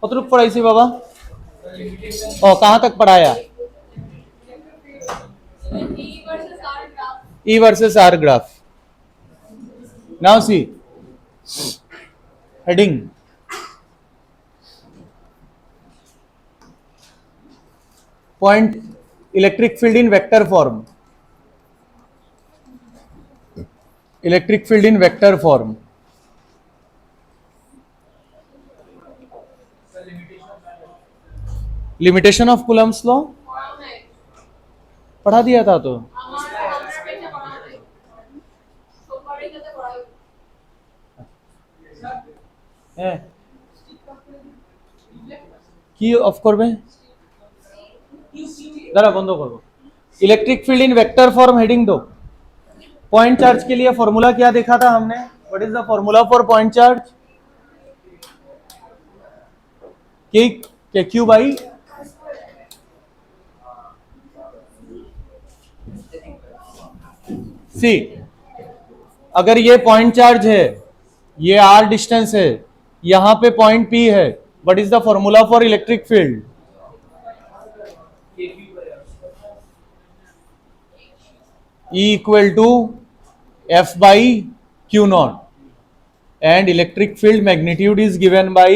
कतरुक पढ़ाई सी बाबा और कहां तक पढ़ाया E versus R graph. Now see heading point electric field in vector form. Electric field in vector form. Limitation of Coulomb's law पढ़ा दिया था तो কি অফ করবে দাঁড়া বন্ধ করবো electric field in vector form heading दो पॉइंट चार्ज के लिए फॉर्मूला क्या देखा था हमने what is the formula for point charge के क्यू बाई सी अगर ये पॉइंट चार्ज है ये आर डिस्टेंस है यहां पे पॉइंट पी है what is the formula for electric field E equal to F by Q naught and electric field magnitude is given by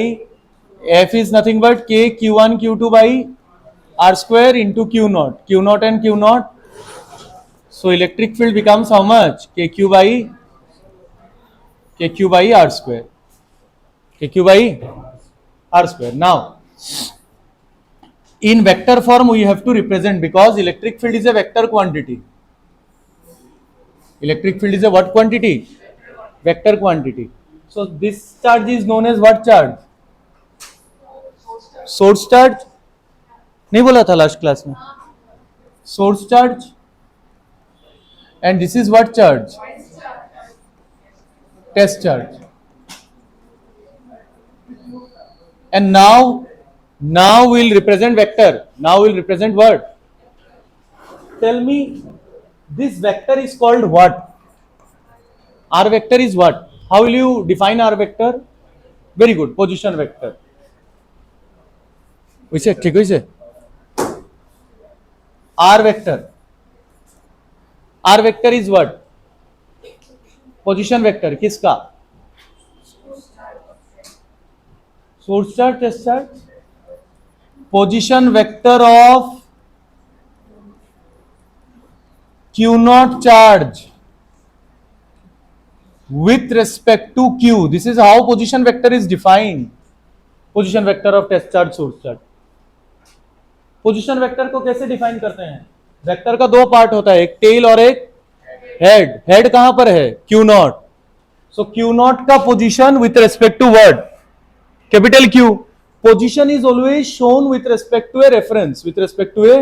F is nothing but K Q1 Q2 by R square into Q naught and Q naught. So electric field becomes how much? KQ by R square. KQ by R square. Now in vector form we have to represent because electric field is a vector quantity. Electric field is a what quantity? Vector quantity. So this charge is known as what charge? Source charge. नहीं बोला था last class में source charge and this is what charge? Test charge. And now we'll represent vector. Now we'll represent what? Tell me, this vector is called what? R vector is what? How will you define R vector? Very good, position vector. वैसे ठीक वैसे R vector. R vector is what? Position vector किसका? Source charge, test charge. Position vector of Q naught charge with respect to Q. This is how position vector is defined. Position vector of test charge, source charge. Position vector को कैसे define करते हैं vector का दो part होता है एक tell और एक हेड हेड कहां पर है Q naught. So Q naught का position with respect to word capital Q. Position is always shown with respect to a reference with respect to a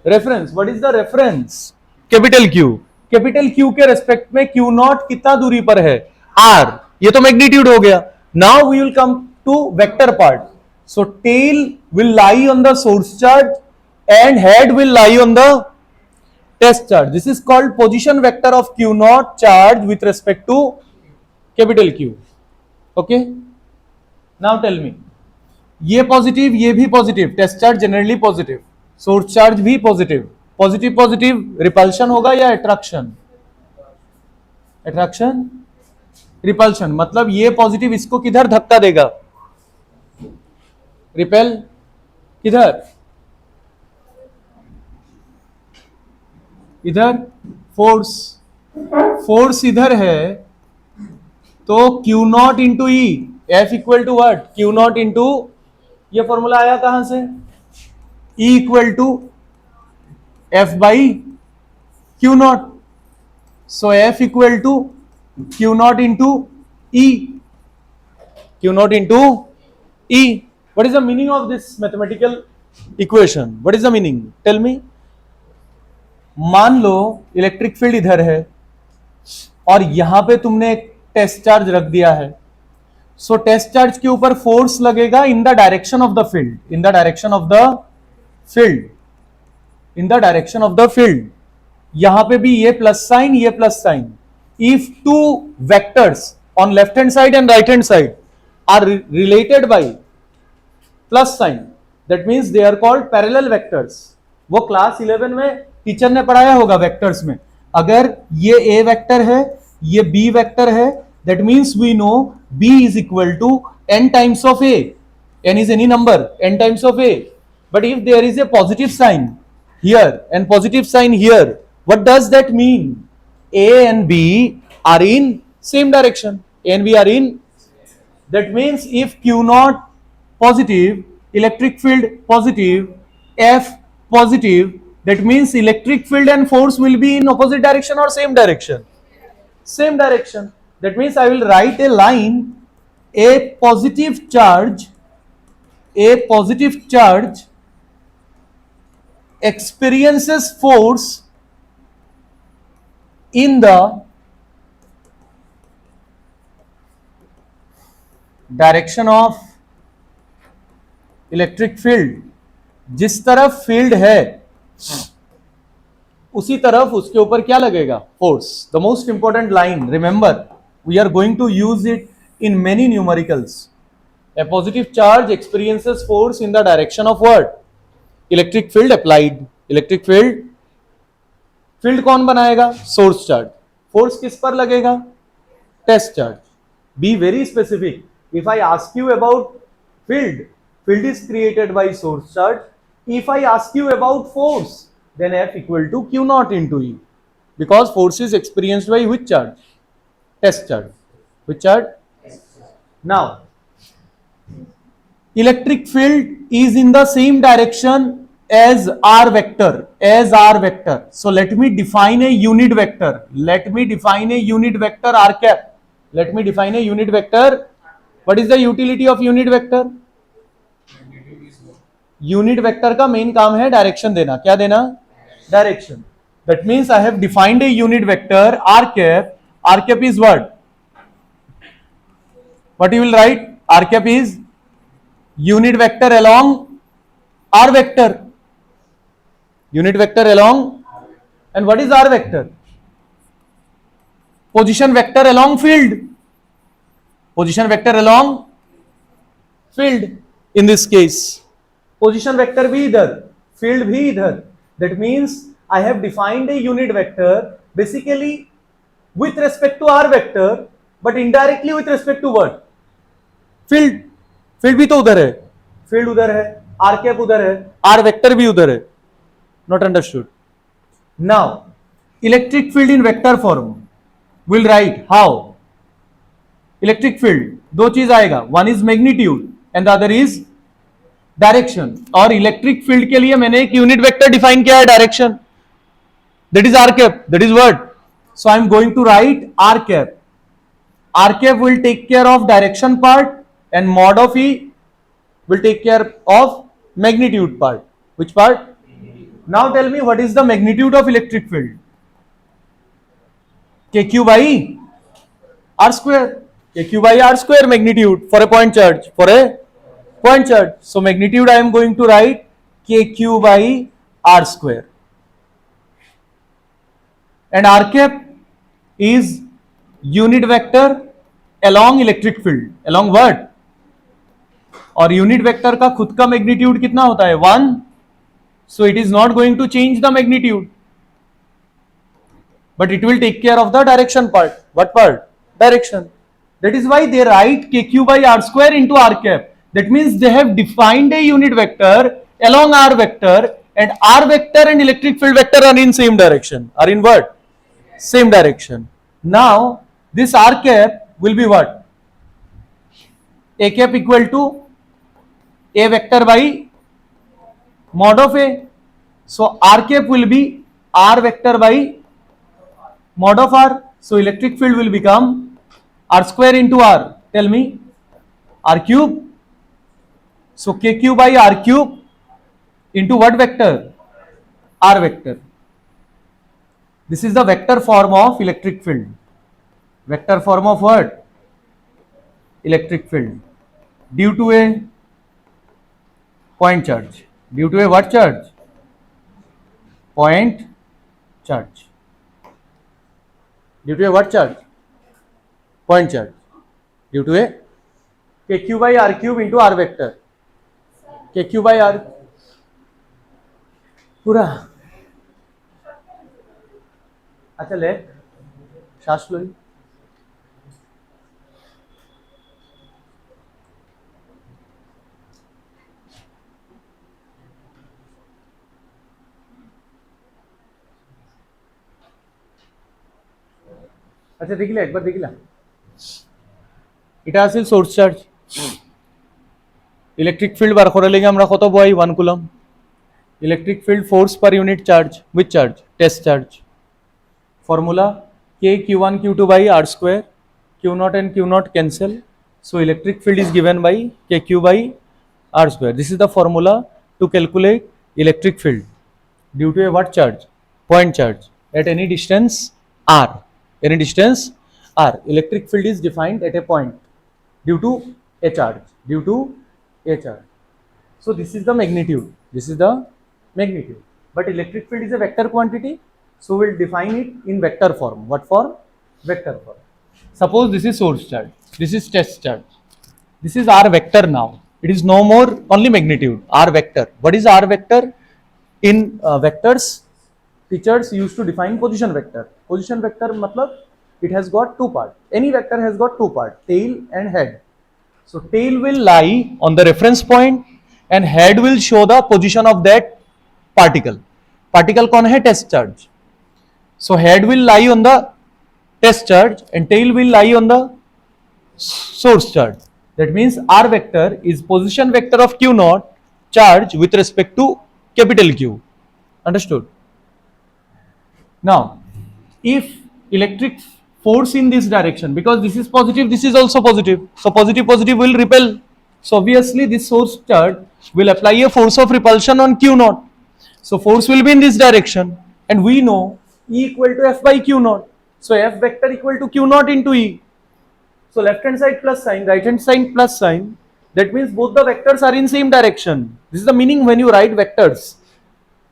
reference. What is the reference? Capital Q. Capital Q के respect में Q naught कितना दूरी पर है R. ये तो magnitude हो गया. Now we will come to vector part. So tail will lie on the source charge and head will lie on the test charge. This is called position vector of Q naught charge with respect to capital Q. Okay. Now tell me, ये positive ये भी positive test charge generally positive source charge भी positive positive positive repulsion होगा या attraction? Attraction repulsion. मतलब ये positive इसको किधर धक्का देगा? रिपेल किधर? इधर. फोर्स फोर्स इधर है तो Q naught into E F equal to what? Q naught into ये फॉर्मूला आया कहां से? E equal to F by Q naught. So F equal to Q naught into E. Q naught into E. What is the meaning of this mathematical equation? What is the meaning? Tell me. मान लो electric field इधर है और यहां पे तुमने एक test charge रख दिया है. सो टेस्ट चार्ज के ऊपर फोर्स लगेगा in the direction of the field. In the direction of the field. In the direction of the field. यहां पे भी ये प्लस साइन ये plus sign. If two vectors on left hand side and right hand side are related by plus sign, that means they are called parallel vectors. वो class 11 में teacher ने पढ़ाया होगा वेक्टर्स में। अगर ये ए वेक्टर है, ये बी वेक्टर है, that means we know B is equal to n times of A. n is any number, n times of a. But if there is a positive sign here and positive sign here, what does that mean? A and B are in same direction. A and B are in. That means if Q naught positive, electric field positive, F positive, that means electric field and force will be in opposite direction or same direction? Same direction. That means I will write a line, a positive charge experiences force in the direction of electric field. जिस तरफ field है उसी तरफ उसके ऊपर क्या लगेगा? Force. The most important line, remember we are going to use it in many numericals. A positive charge experiences force in the direction of what? Electric field applied. Electric field कौन बनाएगा? Source charge. Force किस पर लगेगा? Test charge. Be very specific. If I ask you about field is created by source charge. If I ask you about force, then F equal to Q naught into E. Because force is experienced by which charge? Test charge. Which charge? Now, electric field is in the same direction as r vector. So let me define a unit vector. R cap. Let me define a unit vector. What is the utility of unit vector? Unit vector का main काम है direction देना। क्या देना? Direction. That means I have defined a unit vector r cap. R cap is what? What you will write? R cap is unit vector along r vector. Unit vector along, and what is r vector? Position vector along field. Position vector along field. In this case, position vector भी इधर, field भी इधर. That means I have defined a unit vector basically with respect to r vector, but indirectly with respect to what? Field. Field भी तो उधर है, field उधर है, आर कैप उधर है, आर वेक्टर भी उधर है। Not understood. Now electric field in vector form will write how? Electric field दो चीज आएगा, one is magnitude and the other is direction. और इलेक्ट्रिक फील्ड के लिए मैंने एक यूनिट वेक्टर डिफाइन किया है, direction, that is R cap, that is what? So I am going to write R cap. R cap will take care of direction part and mod of E will take care of magnitude part. Which part? Now tell me, what is the magnitude of electric field? KQ by R square. KQ by R square magnitude for a point charge. So magnitude I am going to write KQ by R square. And R cap is unit vector along electric field. Along what? और unit vector का खुद का magnitude कितना होता है? 1. So it is not going to change the magnitude, but it will take care of the direction part. What part? Direction. That is why they write KQ by R square into R cap. That means they have defined a unit vector along R vector, and R vector and electric field vector are in same direction. Are in what? Same direction. Now this R cap will be what? A cap equal to A vector by mod of A. So R cap will be R vector by mod of R. So electric field will become R square into R. Tell me, R cube. So KQ by R cube into what vector? R vector. This is the vector form of electric field. Vector form of what? Electric field. Due to a point charge. Due to a what charge? Point charge. Due to a what charge? Point charge. Due to a KQ by R cube into R vector. के Q by are पूरा। अच्छा ले श्वास लो। अच्छा देख लिया, एक बार देख लिया। এটা আছিল সোর্স চার্জ। ইলেকট্রিক ফিল্ড বার করে লেগে আমরা কত পাই 1 coulomb. Electric field force per unit charge, with charge, test charge. Formula k q1 q2 by r square, q0 and q0 cancel, so electric field is given by kq by r square. This is the formula to calculate electric field due to a what charge? Point charge at any distance r. Any distance r, electric field is defined at a point due to a charge, due to a charge. So this is the magnitude, this is the magnitude, but electric field is a vector quantity, so we'll define it in vector form. What form? Vector form. Suppose this is source charge, this is test charge, this is r vector. Now it is no more only magnitude, r vector. What is r vector? In vectors, teachers used to define position vector. Position vector matlab it has got two parts. Any vector has got two parts, tail and head. So tail will lie on the reference point and head will show the position of that particle. Particle कौन है? Test charge. So head will lie on the test charge and tail will lie on the source charge. That means r vector is position vector of q naught charge with respect to capital Q. Understood? Now if electric force in this direction, because this is positive, this is also positive, so positive positive will repel, so obviously this source charge will apply a force of repulsion on q naught, so force will be in this direction, and we know E equal to F by q naught, so F vector equal to q naught into E. So left hand side plus sign, right hand side plus sign, that means both the vectors are in same direction. This is the meaning when you write vectors.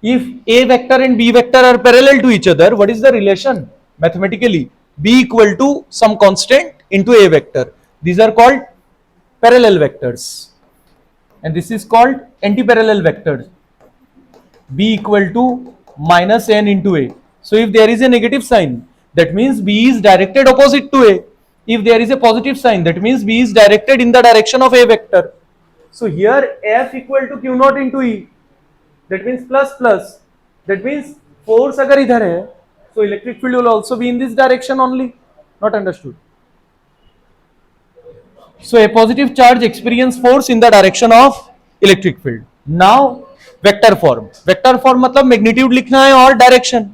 If A vector and B vector are parallel to each other, what is the relation? Mathematically, B equal to some constant into A vector. These are called parallel vectors. And this is called anti-parallel vectors. B equal to minus n into A. So if there is a negative sign, that means B is directed opposite to A. If there is a positive sign, that means B is directed in the direction of A vector. So here F equal to q naught into E. That means plus plus. That means force agar idhar hai, so electric field will also be in this direction only. Not understood? So a positive charge experience force in the direction of electric field. Now vector form. Vector form मतलब magnitude लिखना है और direction.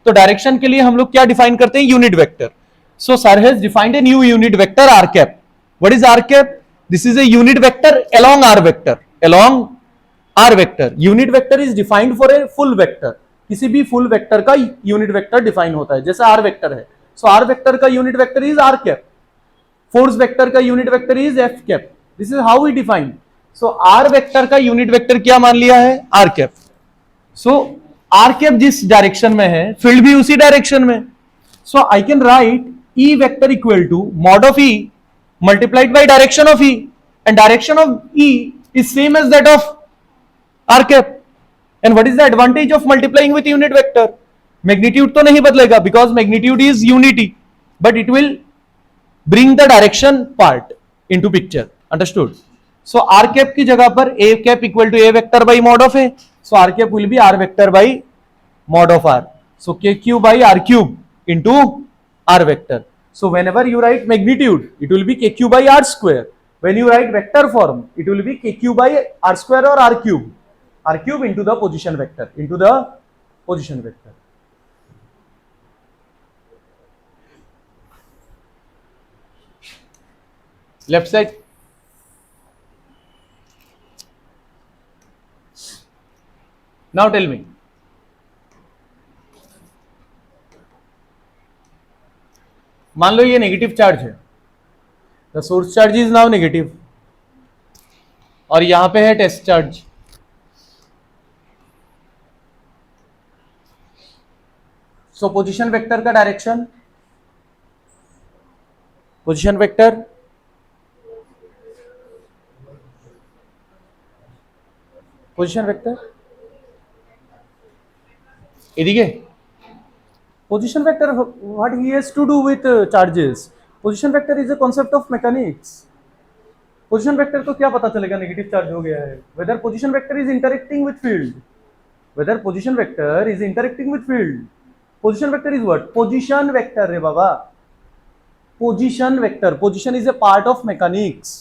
तो direction के लिए हम लोग क्या define करते हैं? Unit vector. So sir has defined a new unit vector r cap. What is r cap? This is a unit vector along r vector. Along r vector. Unit vector is defined for a full vector. किसी भी full vector का unit vector define होता है, जैसे r vector है. So r vector का unit vector is r cap. Force vector का unit vector is f cap. This is how we define. So r vector का unit vector क्या मान लिया है? r cap. So r cap जिस direction में है, field भी उसी direction में. So I can write E vector equal to mod of E multiplied by direction of E, and direction of E is same as that of r cap. And what is the advantage of multiplying with unit vector? Magnitude तो नहीं बदलेगा because magnitude is unity, but it will bring the direction part into picture. Understood? So r cap की जगह पर a cap equal to a vector by mod of a. So r cap will be r vector by mod of r. So kq by r cube into r vector. So whenever you write magnitude, it will be kq by r square. When you write vector form, it will be kq by r square or r cube. R cube into the position vector. Into the position vector. Left side. Now tell me. मान लो ये negative charge है, the source charge is now negative, और यहां पे है test charge. So position vector का direction, position vector position vector এদিকে position vector what he has to do with charges position vector is a concept of mechanics position vector को क्या पता चलेगा नेगेटिव चार्ज हो गया है whether position vector is interacting with field whether position vector is interacting with field position vector is what position vector रे बाबा position vector position is a part of mechanics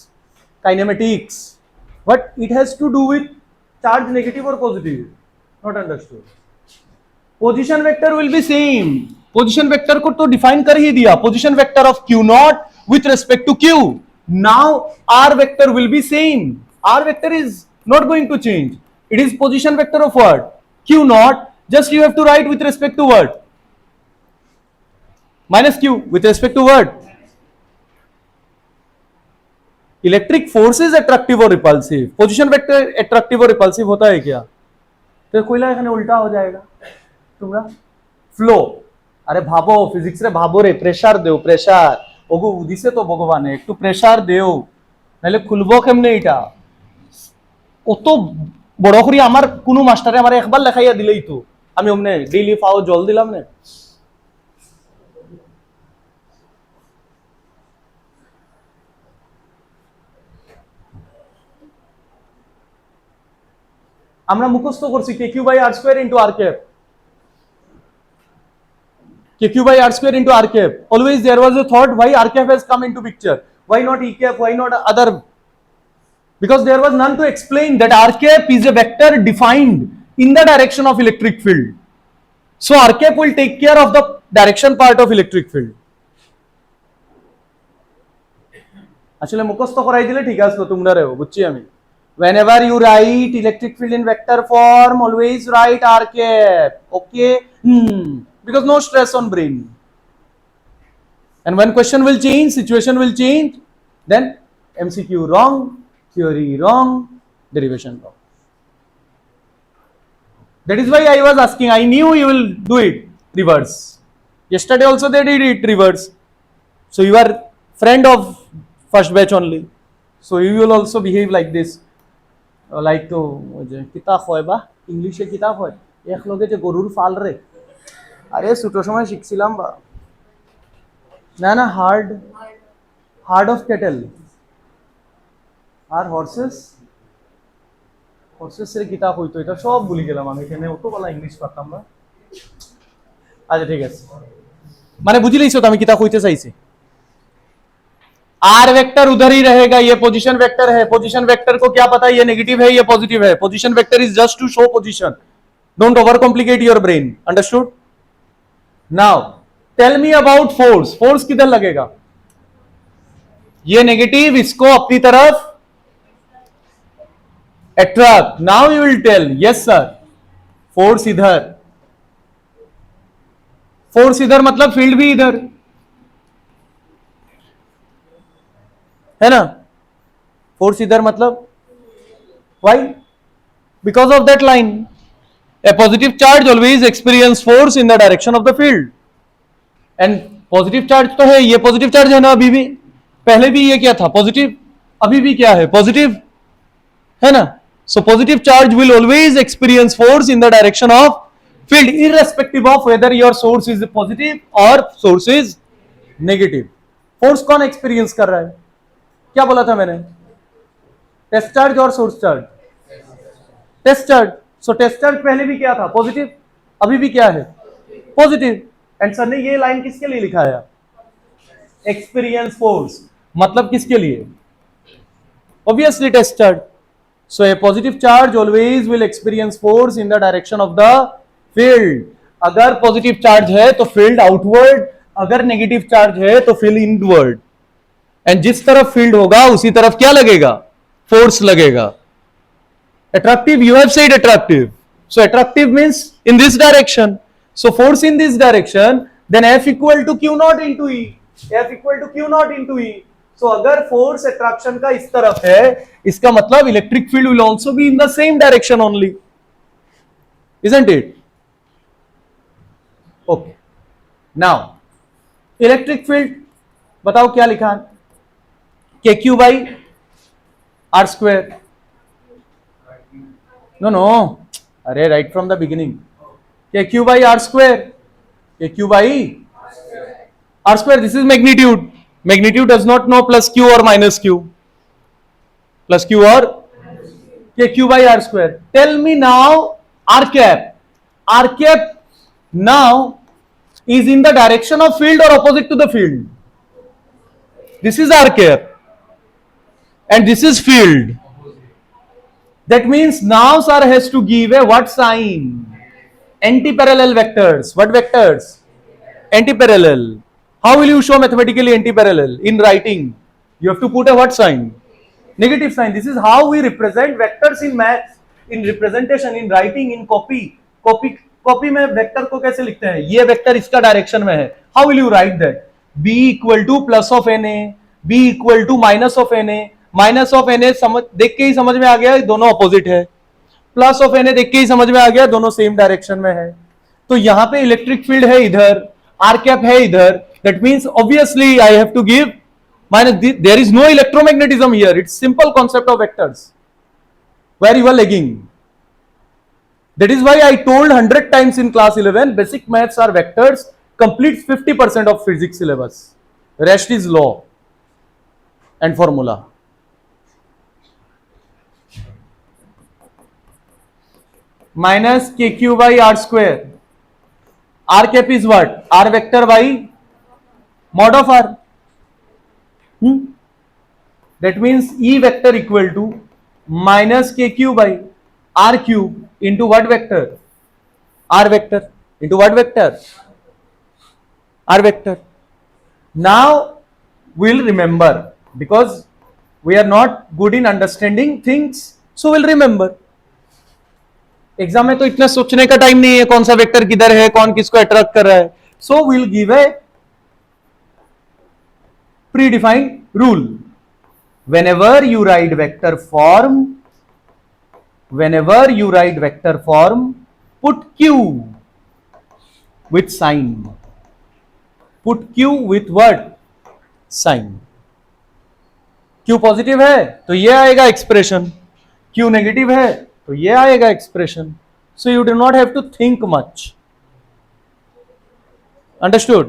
kinematics but it has to do with charge negative or positive not understood position vector will be same position vector को तो define कर ही दिया position vector of Q naught with respect to Q now R vector will be same R vector is not going to change it is position vector of what Q naught just you have to write with respect to what minus Q with respect to what electric force is attractive और repulsive position vector attractive और repulsive होता है क्या तो कोयला এখানে उल्टा हो जाएगा তোমরা ফ্লো আরে ভাবো ফিজিক্স রে ভাবো রে প্রেসার দেও প্রেসার ওগো দিছে তো ভগবানে একটু প্রেসার দেও নালে খুলবো কেমনে এটা কত বড় করে আমার কোন মাস্টারে আমারে একবার লেখাইয়া দিলেই তো আমি ওমনে ডেইলি পাও জল দিলাম না আমরা মুখস্থ করছি K Q by R square into R cap KQ by R square into R cap. Always there was a thought why R cap has come into picture. Why not E cap? Why not other? Because there was none to explain that R cap is a vector defined in the direction of electric field. So R cap will take care of the direction part of electric field. আসলে মুখস্থ করাই দিলে ঠিক আছে তোমরা রেও বুঝছি আমি whenever you write electric field in vector form always write R cap okay because no stress on brain and when question will change situation will change then MCQ wrong theory wrong derivation wrong that is why I was asking I knew you will do it reverse yesterday also they did it reverse so you are friend of first batch only so you will also behave like this like to কিতাব হয় বা ইংলিশে কিতাব হয় এক লগে যে গরুর ফাল রে আরে ছোট সময় শিখছিলাম বা না না হার্ড অফ ক্যাটেল আর হর্সেস এর কিতাব হইতো এটা সব ভুলে গেলাম আমি এখানে অত বলা ইংলিশ পারতাম না আচ্ছা ঠিক আছে মানে বুঝি লইছো তো আমি কিতাব হইতে চাইছি आर वेक्टर उधर ही रहेगा ये पोजीशन वेक्टर है पोजीशन वेक्टर को क्या पता ये नेगेटिव है ये पॉजिटिव है position vector is just to show position don't overcomplicate your brain understood now tell me about force किधर लगेगा ये नेगेटिव इसको अपनी तरफ attract now you will tell yes sir force इधर मतलब फील्ड भी इधर है ना फोर्स इधर मतलब why because of that line a positive charge always experience force in the direction of the field and positive charge तो है ये positive charge है ना अभी भी पहले भी ये क्या था positive अभी भी क्या है positive है ना so positive charge will always experience force in the direction of field irrespective of whether your source is positive or source is negative force कौन experience कर रहा है क्या बोला था मैंने टेस्ट चार्ज और source charge test charge so test charge पहले भी क्या था पॉजिटिव अभी भी क्या है पॉजिटिव एंड सर ने ये लाइन किसके लिए लिखा है एक्सपीरियंस फोर्स मतलब किसके लिए obviously test charge so a positive charge always will experience force in the direction of the field अगर पॉजिटिव चार्ज है तो फील्ड आउटवर्ड अगर नेगेटिव चार्ज है तो फील्ड इनवर्ड एंड जिस तरफ फील्ड होगा उसी तरफ क्या लगेगा फोर्स लगेगा attractive you have said attractive so attractive means in this direction so force in this direction then F equal to Q naught into E F equal to Q naught into E so अगर force attraction का इस तरफ है इसका मतलब electric field will also be in the same direction only isn't it okay now electric field बताओ क्या लिखा है KQ by R square No. Array, right from the beginning. KQ by R square. KQ by R square. This is magnitude. Magnitude does not know plus Q or minus Q. Plus Q or KQ by R square. Tell me now R cap. R cap now is in the direction of field or opposite to the field. This is R cap. And this is field. That means now sir has to give a what sign? Anti-parallel vectors. What vectors? Anti-parallel. How will you show mathematically anti-parallel? In writing, you have to put a what sign? Negative sign. This is how we represent vectors in maths, in representation, in writing, in copy. Copy में vector को कैसे लिखते हैं? ये vector इसका direction में है. How will you write that? B equal to plus of na, B equal to minus of na. Minus of na समझ देख के ही समझ में आ गया दोनों अपोजिट है. प्लस ऑफ na देख के ही समझ में आ गया दोनों सेम डायरेक्शन में है. तो यहां पे इलेक्ट्रिक फील्ड है इधर, आर कैप है इधर. That means obviously I have to give minus. There is no electromagnetism here. It's simple concept of vectors. Where you are lagging. That is why I told 100 times in class 11 basic maths are vectors, completes 50% of physics syllabus. Rest is law and formula. Minus kq by r square. R cap is what? R vector by mod of r. That means E vector equal to minus kq by r cube into what vector? R vector into what vector? R vector. Now we'll remember because we are not good in understanding things, so we'll remember. Exam में तो इतना सोचने का time नहीं है कौन सा vector किधर है, कौन किसको अट्रैक्ट कर रहा है. So will give a predefined rule. Whenever you write vector form, put q with sign. Put q with what? Sign. q positive है तो ये आएगा एक्सप्रेशन, q नेगेटिव है तो ये आएगा expression. So you do not have to think much. Understood?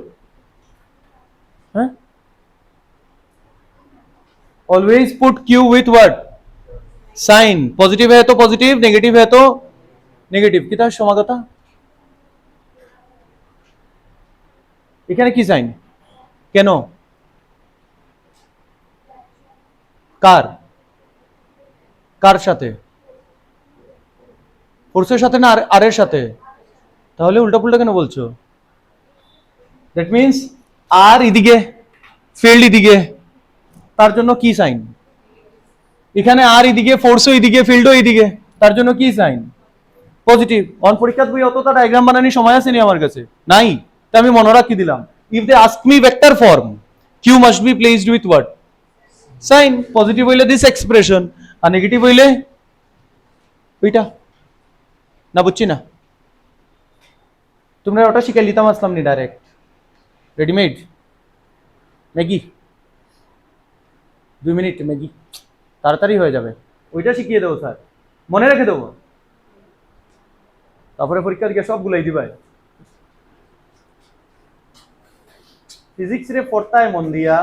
Always put q with what? Sign. Positive है तो पॉजिटिव, नेगेटिव है तो নেগেটিভ. কিতা সমাগতা এখানে কি সাইন? কেন? কার সাথে? ফোর্সের সাথে না আর এর সাথে? তাহলে উল্টাপুল্টা কেন বলছো? দ্যাট মিন্স আর এদিকে, ফিল্ড এদিকে, তার জন্য কি সাইন? এখানে আর এদিকে, ফোর্সও এদিকে, ফিল্ডও এদিকে, তার জন্য কি সাইন? পজিটিভ. অন পরীক্ষার বই অতটা ডায়াগ্রাম বানানোর সময় আছে নি আমার কাছে? নাই. তো আমি মনে রাখি দিলাম. If they ask me vector form, q must be placed with what? Sign. Positive হইলে দিস এক্সপ্রেশন, আর নেগেটিভ হইলে ওইটা. না বুঝছি না? তোমরা ওটা শিখে লিতাম আসলাম নি direct readymade Maggi. 2 minute Maggi তাড়াতাড়ি হয়ে যাবে. ওইটা শিখিয়ে দেবো স্যার, মনে রেখে দেবো, তারপরে পরীক্ষা দিকে সবগুলাই দিবাই. ফিজিক্স রে পড়তায় মন দিয়া,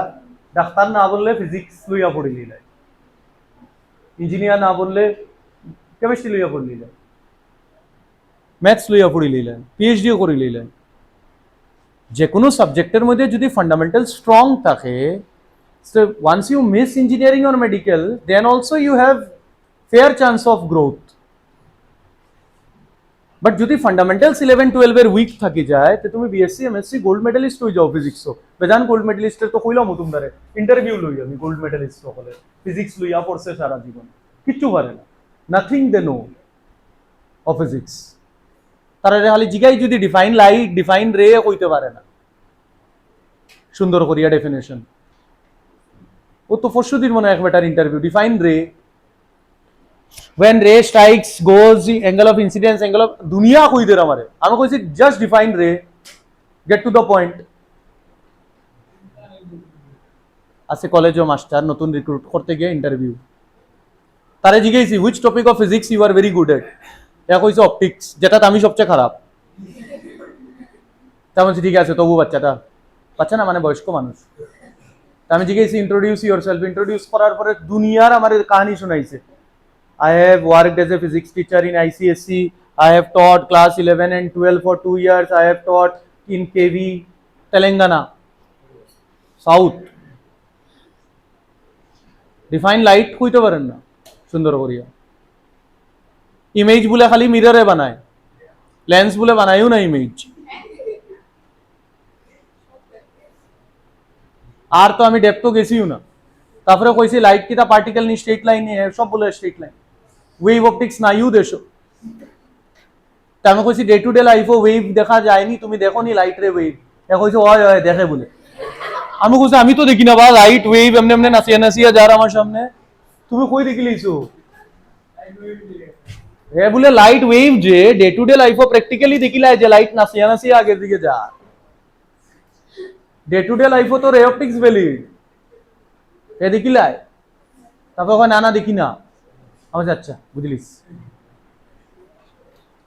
ডাক্তার না বললে ফিজিক্স লইয়া পড়িলি যায়, ইঞ্জিনিয়ার না বললে কেমিস্ট্রি লইয়া পড়লি যায়, ম্যাথস লইয়া পড়িলি যায়, পিএইচডিও করিলি যায়. যে কোনো সাবজেক্টের মধ্যে যদি ফান্ডামেন্টাল স্ট্রং থাকে, so once you miss engineering or medical, then also you have fair chance of growth. But যদি ফান্ডামেন্টালস 11-12 এর উইক থাকি যায় তো তুমি বিএসসি এমএসসি গোল্ড মেডালিস্ট হয়ে যাও ফিজিক্স. বেজান গোল্ড মেডালিস্টের তো কইলাম তোমরা ইন্টারভিউ লই, আমি গোল্ড মেডালিস্ট হলে ফিজিক্স লইয়া পড়ছে সারা জীবন, কিচ্ছু পারে না, nothing they know of physics. তারা খালি জিগাই যদি ডিফাইন লাইট, ডিফাইন রে কইতে পারে না সুন্দর করিয়া ডেফিনেশন. ও তো পরশুদিন মনে হয় এক বেটার ইন্টারভিউ, ডিফাইন রে, when ray strikes goes the angle of incidence, angle of दुनिया कोई दे रहा हमारे, हमें कोई सी just define ray, get to the point. आज से कॉलेज जो मास्टर नतून रिक्रूट करते गए इंटरव्यू তারে জিজ্ঞেসি which topic of physics you are very good at, এ কইছে অপটিক্স, যেটাতে আমি সবচেয়ে খারাপ। তা বলছি ঠিক আছে, তবু বাচ্চাটা, বাচ্চা না মানে বয়স্ক মানুষ। আমি জিজ্ঞেসি ইন্ট্রোডিউস ইউর সেলফ, ইন্ট্রোডিউস করার পরে দুনিয়ার আমার কাহিনী শুনাইছে। I have worked as a physics teacher in ICSE. I have taught class 11 and 12 for 2 years. I have taught in KV, Telangana, South. Define light কইতে পারেন না সুন্দর করিয়া। ইমেজ বলে খালি মিররে বানায়, লেন্স বলে বানায়ও না ইমেজ। আর তো আমি ডেপথও গেছিও না। তারপরে কইছি লাইট কিটা পার্টিকেল নি স্ট্রেট লাইন নি, সব বলে স্ট্রেট লাইন। ওয়েভ অপটিক্স না ইউ দেশো। তা আমি কইছি ডে টু ডে লাইফও ওয়েভ দেখা যায়নি, তুমি দেখো নি লাইট রে ওয়েভ? এ কইছে ওয় ওয় দেখে বলে। আমি কইছি আমি তো দেখি না বা লাইট ওয়েভ এমনি এমনি নাচিয়া নাচিয়া যার আমার সামনে, তুমি কই দেখি লইছো? এ বলে লাইট ওয়েভ যে ডে টু ডে লাইফও প্র্যাকটিক্যালি দেখিলায় যে লাইট নাচিয়া নাচিয়া আগের দিকে যা। ডে টু ডে লাইফও তো রে অপটিক্স ভ্যালিড, এ দেখিলায়? তারপর কয় না না দেখি না। আমি আচ্ছা বুঝলিস।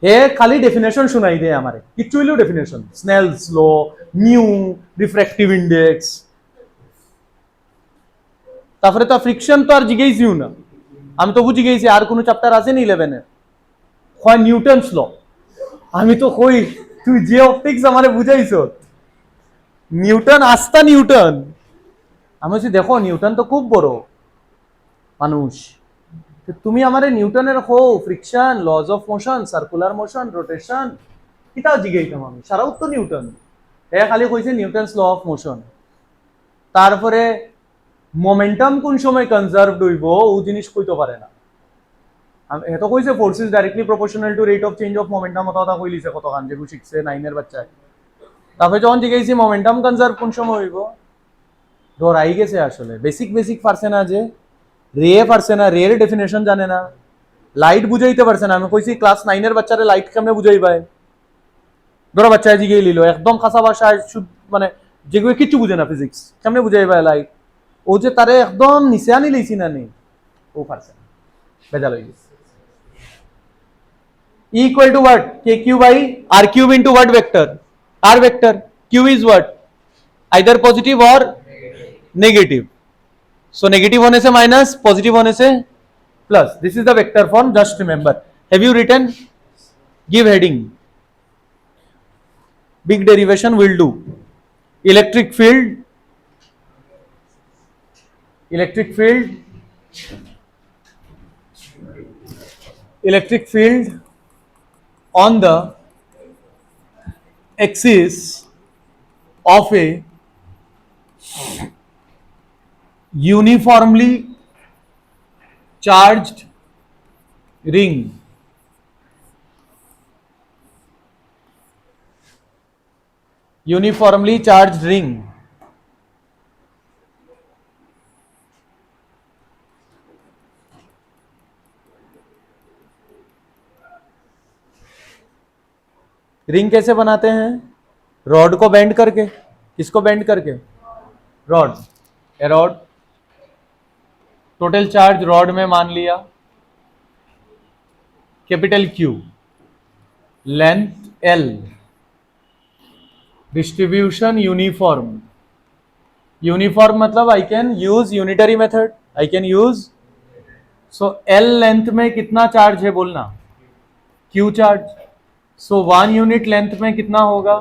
হে খালি ডেফিনেশন শুনাই দে আমারে, কিচ্ছু হইলেও ডেফিনেশন, স্নেলস ল, মিউ, রিফ্র্যাক্টিভ ইন্ডেক্স। তারপরে তো ফ্রিকশন তো আর জিজ্ঞেসিও না, আমি তো বুঝি গেছি আর কোনো চ্যাপ্টার আছে নি 11-এর? হয় নিউটনস ল। আমি তো কই তুই যে অপটিক্স আমারে বুঝাইছ, নিউটন আস্তা নিউটন। আমি বলছি দেখো নিউটন তো খুব বড় মানুষ, তুমি আমারে নিউটনের হো friction, laws of motion, circular motion, rotation কিতাও জিজ্ঞাইতাম আমি, সারাও তো নিউটন। এ খালি কইছে নিউটনস ল অফ মোশন। তারপরে মোমেন্টাম কোন সময় কনজার্ভড হইব ও জিনিস কইতে পারে না। এত কইছে force is directly proportional to rate of change of momentum, কথা কইলিছে কতখান যেগুলো শিখছে 9-এর বাচ্চায়। তারপরে যখন জিজ্ঞাসি মোমেন্টাম কনজার্ভ কোন সময় হইব, ডরাই গেছে আসলে। বেসিক বেসিক পারছে না, যে রে পারছে না, রের ডেফিনেশন জানে না, লাইট বুঝাইতে পারছে না। আমি কইছি ক্লাস 9-এর বাচ্চারে লাইট কেমনে বুঝাইবাই? ধরো বাচ্চায় জিগেই লিল একদম খাসা ভাষায়, মানে যেগুলো কিচ্ছু বুঝে না ফিজিক্স, কেমনে বুঝাইবাই লাইট? ও যে তারে একদম নিচে আনি লইছি না নি, ও পারছে না, ভেজাল হয়ে গেছে। E equal to what? KQ by R cube into what vector? R vector. Q is what? Either positive or negative. So negative होने से minus, positive होने से plus. This is the vector form. Just remember. Have you written? Give heading. Big derivation will do. Electric field. Electric field. Electric field on the axis of a uniformly charged ring. Uniformly charged ring. Ring कैसे बनाते हैं? Rod को bend करके। किसको bend करके? Rod. A rod, total charge rod में मान लिया capital Q, length L, distribution uniform. Uniform मतलब I can use unitary method, I can use. So L length में कितना चार्ज है बोलना? Q charge. So 1 unit length में कितना होगा?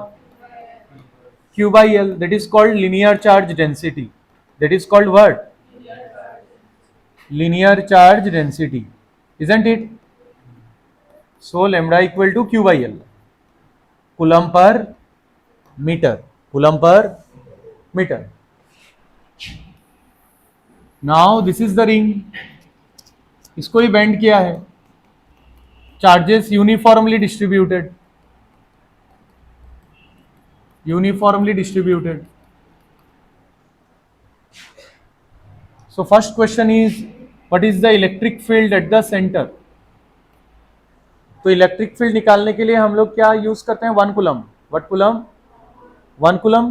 Q by L. That is called linear charge density. That is called what? Linear charge density, isn't it? So lambda equal to Q by L. Coulomb per meter. Coulomb per meter. Now this is the ring. इसको ही bend किया है, charges uniformly distributed, uniformly distributed. So first question is, what is the electric field at the center? तो electric field निकालने के लिए हम लोग क्या यूज करते हैं? 1 coulomb. What coulomb? 1 coulomb.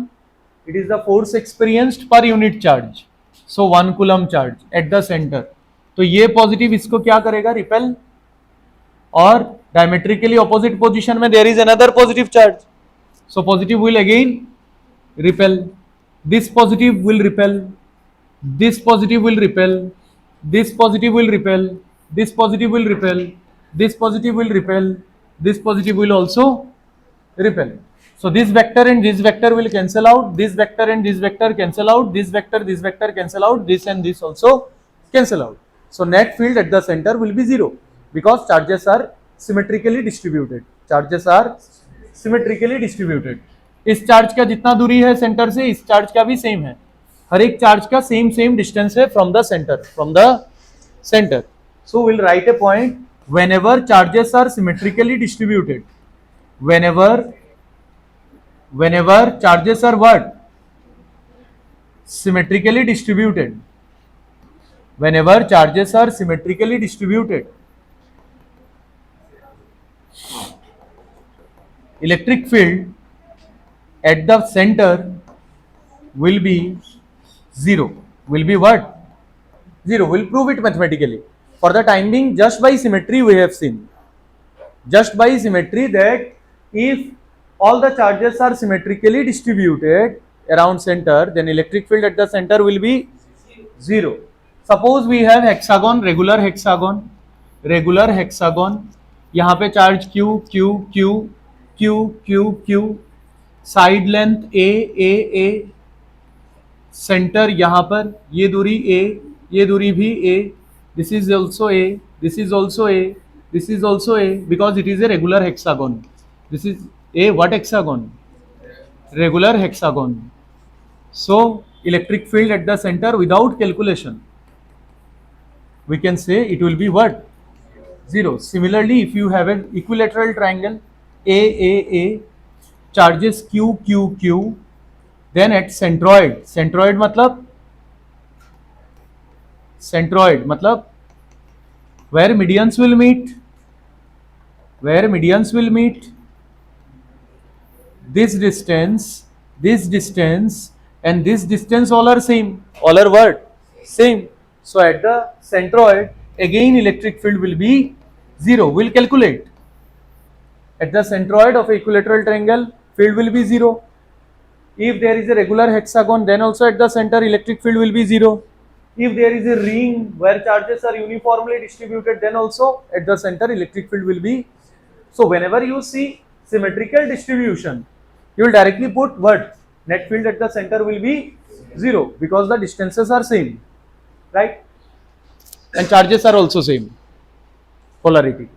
It is the force experienced per unit charge. So 1 coulomb charge at the center. तो ये पॉजिटिव इसको क्या करेगा, रिपेल, और डायमेट्रिकली ऑपोजिट पोजीशन में there is another positive charge, so positive will again repel, this positive will repel, this positive will repel, this positive will repel, this positive will repel, this positive will repel, this positive will also repel. So this vector and this vector will cancel out, this vector and this vector cancel out, this vector cancel out, this and this also cancel out. So net field at the center will be zero because charges are symmetrically distributed. Charges are symmetrically distributed. इस charge का जितना दूरी है centre से, इस charge का भी same है, हर एक चार्ज का सेम डिस्टेंस है from the centre, so will write A point whenever charges are symmetrically distributed, whenever charges are what, symmetrically distributed, whenever charges are symmetrically distributed, electric field at the center will be zero, will be what, zero. We'll prove it mathematically. For the time being, just by symmetry we have seen, just by symmetry, that if all the charges are symmetrically distributed around center, then electric field at the center will be zero. Suppose we have hexagon, regular hexagon, यहाँ पे charge Q Q Q Q Q Q, side length A, centre यहाँ पर, ये दूरी A, ये दूरी भी A, this is also A, this is also A, this is also A, because it is a regular hexagon. This is a what hexagon? Regular hexagon. So electric field at the center without calculation, we can say it will be what? Zero. Similarly, if you have an equilateral triangle A, charges Q Q Q, then at centroid, centroid matlab where medians will meet, this distance, and this distance all are same, all are what? Same. So at the centroid again electric field will be zero. We'll calculate. At the centroid of equilateral triangle, field will be zero. If there is a regular hexagon, then also at the center electric field will be zero. If there is a ring where charges are uniformly distributed, then also at the center electric field will be. So whenever you see symmetrical distribution, you will directly put what? Net field at the center will be zero because the distances are same, right? And charges are also same, polarity.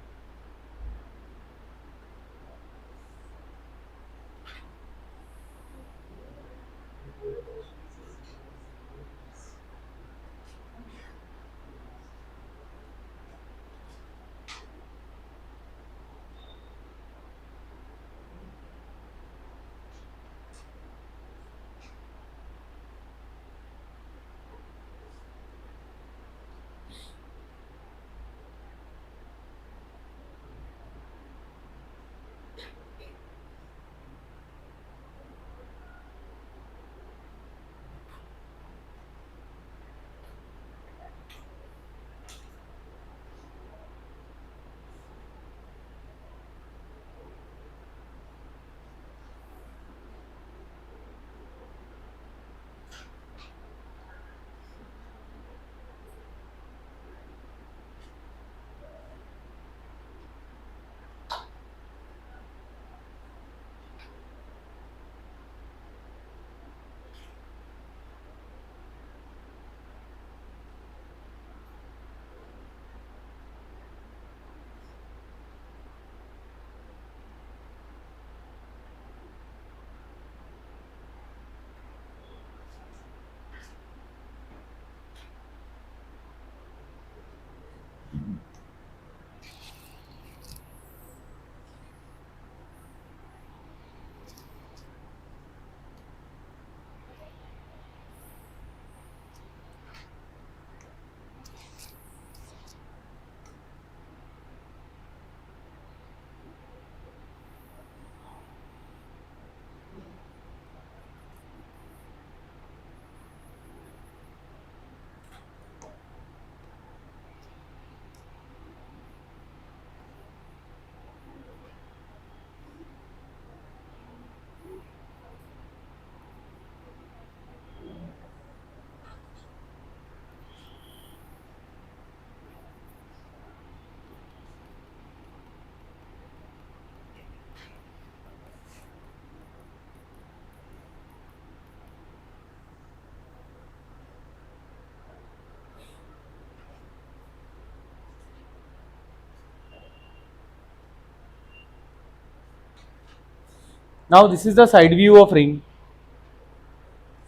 Now this is the side view of ring.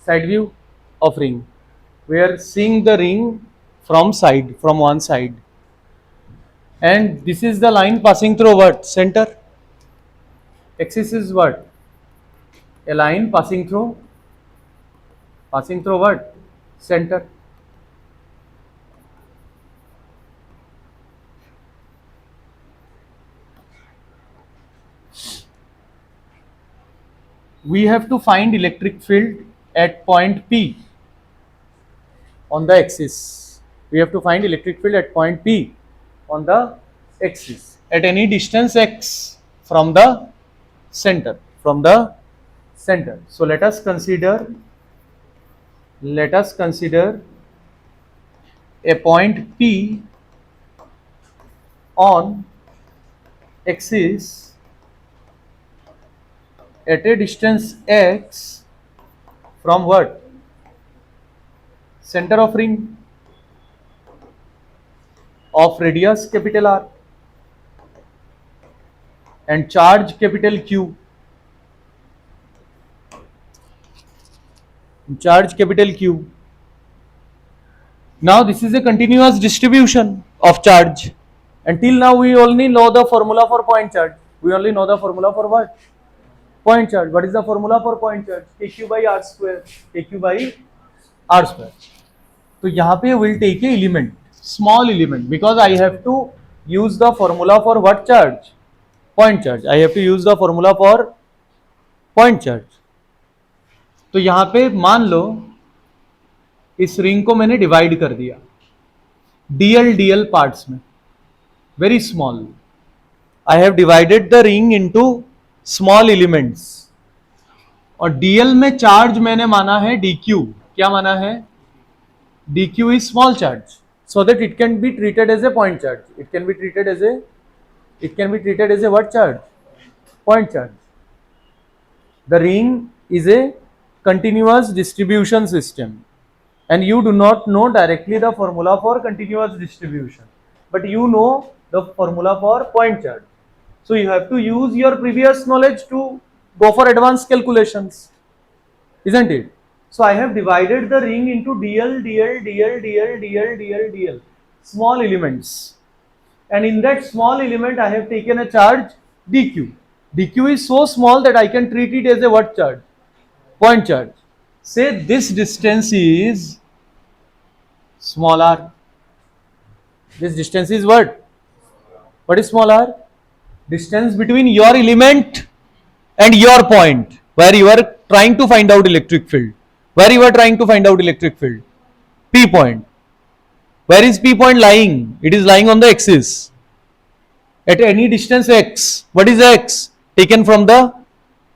Side view of ring. We are seeing the ring from side, from one side. And this is the line passing through what? Center. Axis is what? A line passing through what? Center. We have to find electric field at point P on the axis. We have to find electric field at point P on the axis at any distance x from the center. So let us consider a point P on axis at a distance x from what? Center of ring of radius capital R and charge capital Q. Now this is a continuous distribution of charge. Until now we only know the formula for point charge. We only know the formula for what? Point charge. What is the formula for point charge? KQ by R square. So यहाँ पे will take a element, small element, because I have to use the formula for what charge? Point charge. I have to use the formula for point charge. तो यहाँ पे मान लो इस ring को मैंने divide कर दिया डीएल पार्ट्स में, very small. I have divided the ring into small elements. और डीएल में चार्ज मैंने माना है डीक्यू. क्या माना है? Dq is small charge, so that it can be treated as a point charge. It can be treated as a what charge? Point charge. The ring is a continuous distribution system, and you do not know directly the formula for continuous distribution, but you know the formula for point charge. So you have to use your previous knowledge to go for advanced calculations, isn't it? So I have divided the ring into DL, small elements, and in that small element I have taken a charge dq. Dq is so small that I can treat it as a what charge? Point charge. Say this distance is small r. This distance is what? What is small r? Distance between your element and your point where you are trying to find out electric field. P point. Where is P point lying? It is lying on the axis. At any distance x. What is x? Taken from the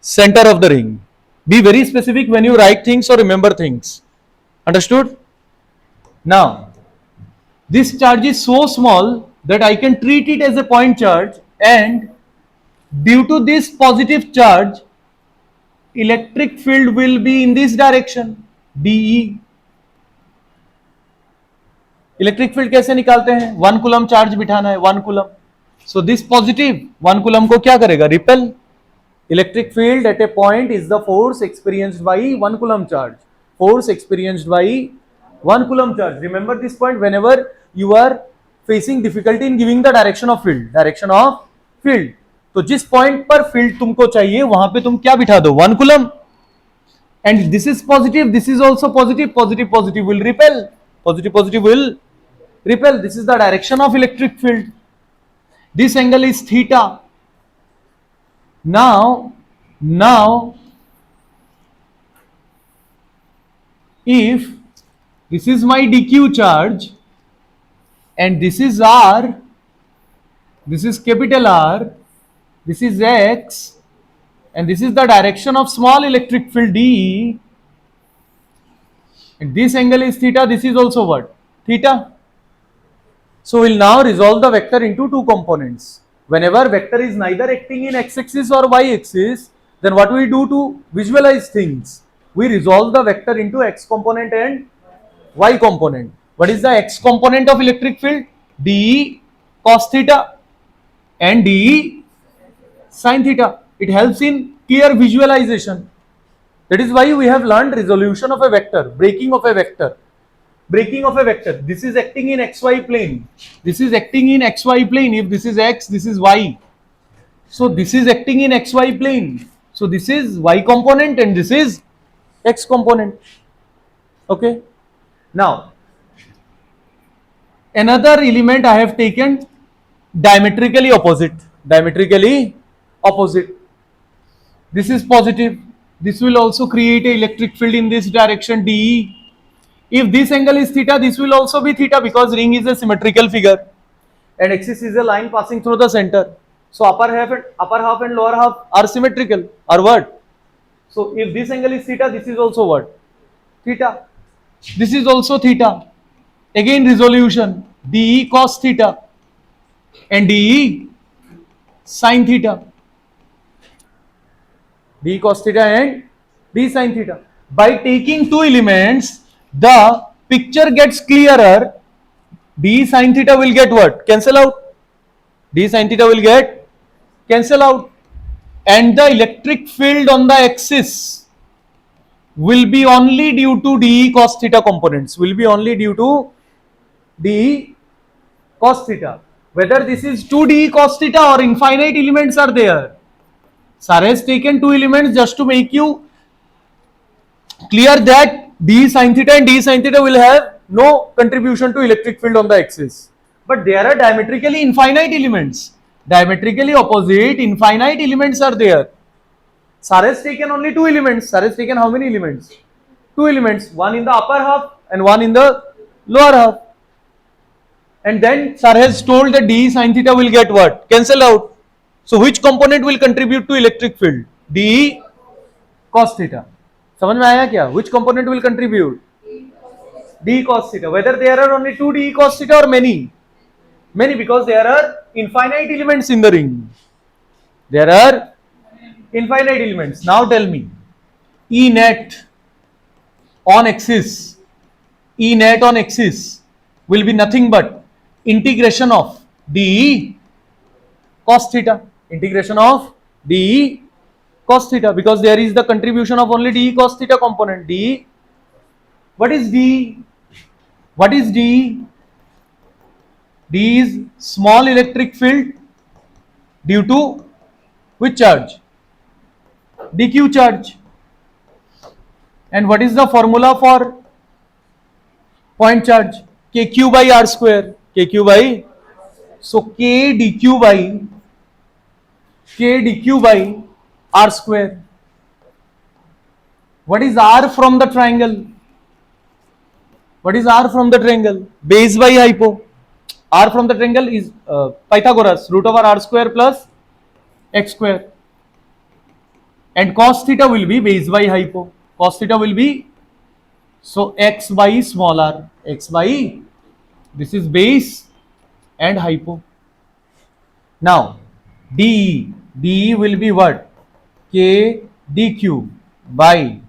center of the ring. Be very specific when you write things or remember things. Understood? Now, this charge is so small that I can treat it as a point charge, and due to this positive charge, electric field will be in this direction, DE. Electric field कैसे निकालते हैं? 1 coulomb charge बिठाना है, 1 coulomb. So this positive 1 coulomb को क्या करेगा? Repel. Electric field at A point is the force experienced by 1 coulomb charge. Remember this point whenever you are facing difficulty in giving the direction of field. तो जिस point पर field तुमको चाहिए वहां पे तुम क्या बिठा दो? 1 coulomb. And this is positive, this is also positive. Positive will repel. This is the direction of electric field. This angle is theta. Now if this is my dq charge and this is r, this is capital R, this is x, and this is the direction of small electric field DE, and this angle is theta, this is also what? Theta. So we'll now resolve the vector into two components. Whenever vector is neither acting in x-axis or y-axis, then what we do to visualize things? We resolve the vector into x component and y component. What is the x component of electric field? DE cos theta and DE sin theta. It helps in clear visualization. That is why we have learned resolution of a vector, breaking of a vector. Breaking of a vector. This is acting in xy plane. This is acting in xy plane. If this is x, this is y. So this is acting in xy plane. So this is y component and this is x component. Okay. Now, another element I have taken diametrically opposite. Diametrically opposite. This is positive. This will also create an electric field in this direction dE. If this angle is theta, this will also be theta because ring is a symmetrical figure and axis is a line passing through the center. So upper half and lower half are symmetrical or what? So if this angle is theta, this is also what? Theta. This is also theta. Again resolution dE cos theta and dE sin theta. D cos theta and D sin theta. By taking two elements, the picture gets clearer. D sin theta will get what? Cancel out. D sin theta will get cancel out. And the electric field on the axis will be only due to D cos theta components. Will be only due to D cos theta. Whether this is 2D cos theta or infinite elements are there. Sir has taken two elements just to make you clear that D sin theta and D sin theta will have no contribution to electric field on the axis. But there are diametrically infinite elements. Diametrically opposite infinite elements are there. Sir has taken only two elements. Sir has taken how many elements? Two elements. One in the upper half and one in the lower half. And then sir has told that D sin theta will get what? Cancel out. So which component will contribute to electric field? D cos theta. समझ में आया क्या? Which component will contribute? D cos theta. Whether there are only two D cos theta or many? Many, because there are infinite elements in the ring. There are infinite elements. Now tell me, E net on axis will be nothing but integration of dE cos theta. Integration of dE cos theta, because there is the contribution of only dE cos theta component. dE, what is dE? What is dE? dE is small electric field due to which charge? dq charge. And what is the formula for point charge? kq by r square. kq by, so k dq by r square. What is r from the triangle? What is r from the triangle? Base by hypo. R from the triangle is Pythagoras, root over r square plus x square. And cos theta will be base by hypo. Cos theta will be, so x by small r. X by, this is base and hypo. Now dE will be what? K dq by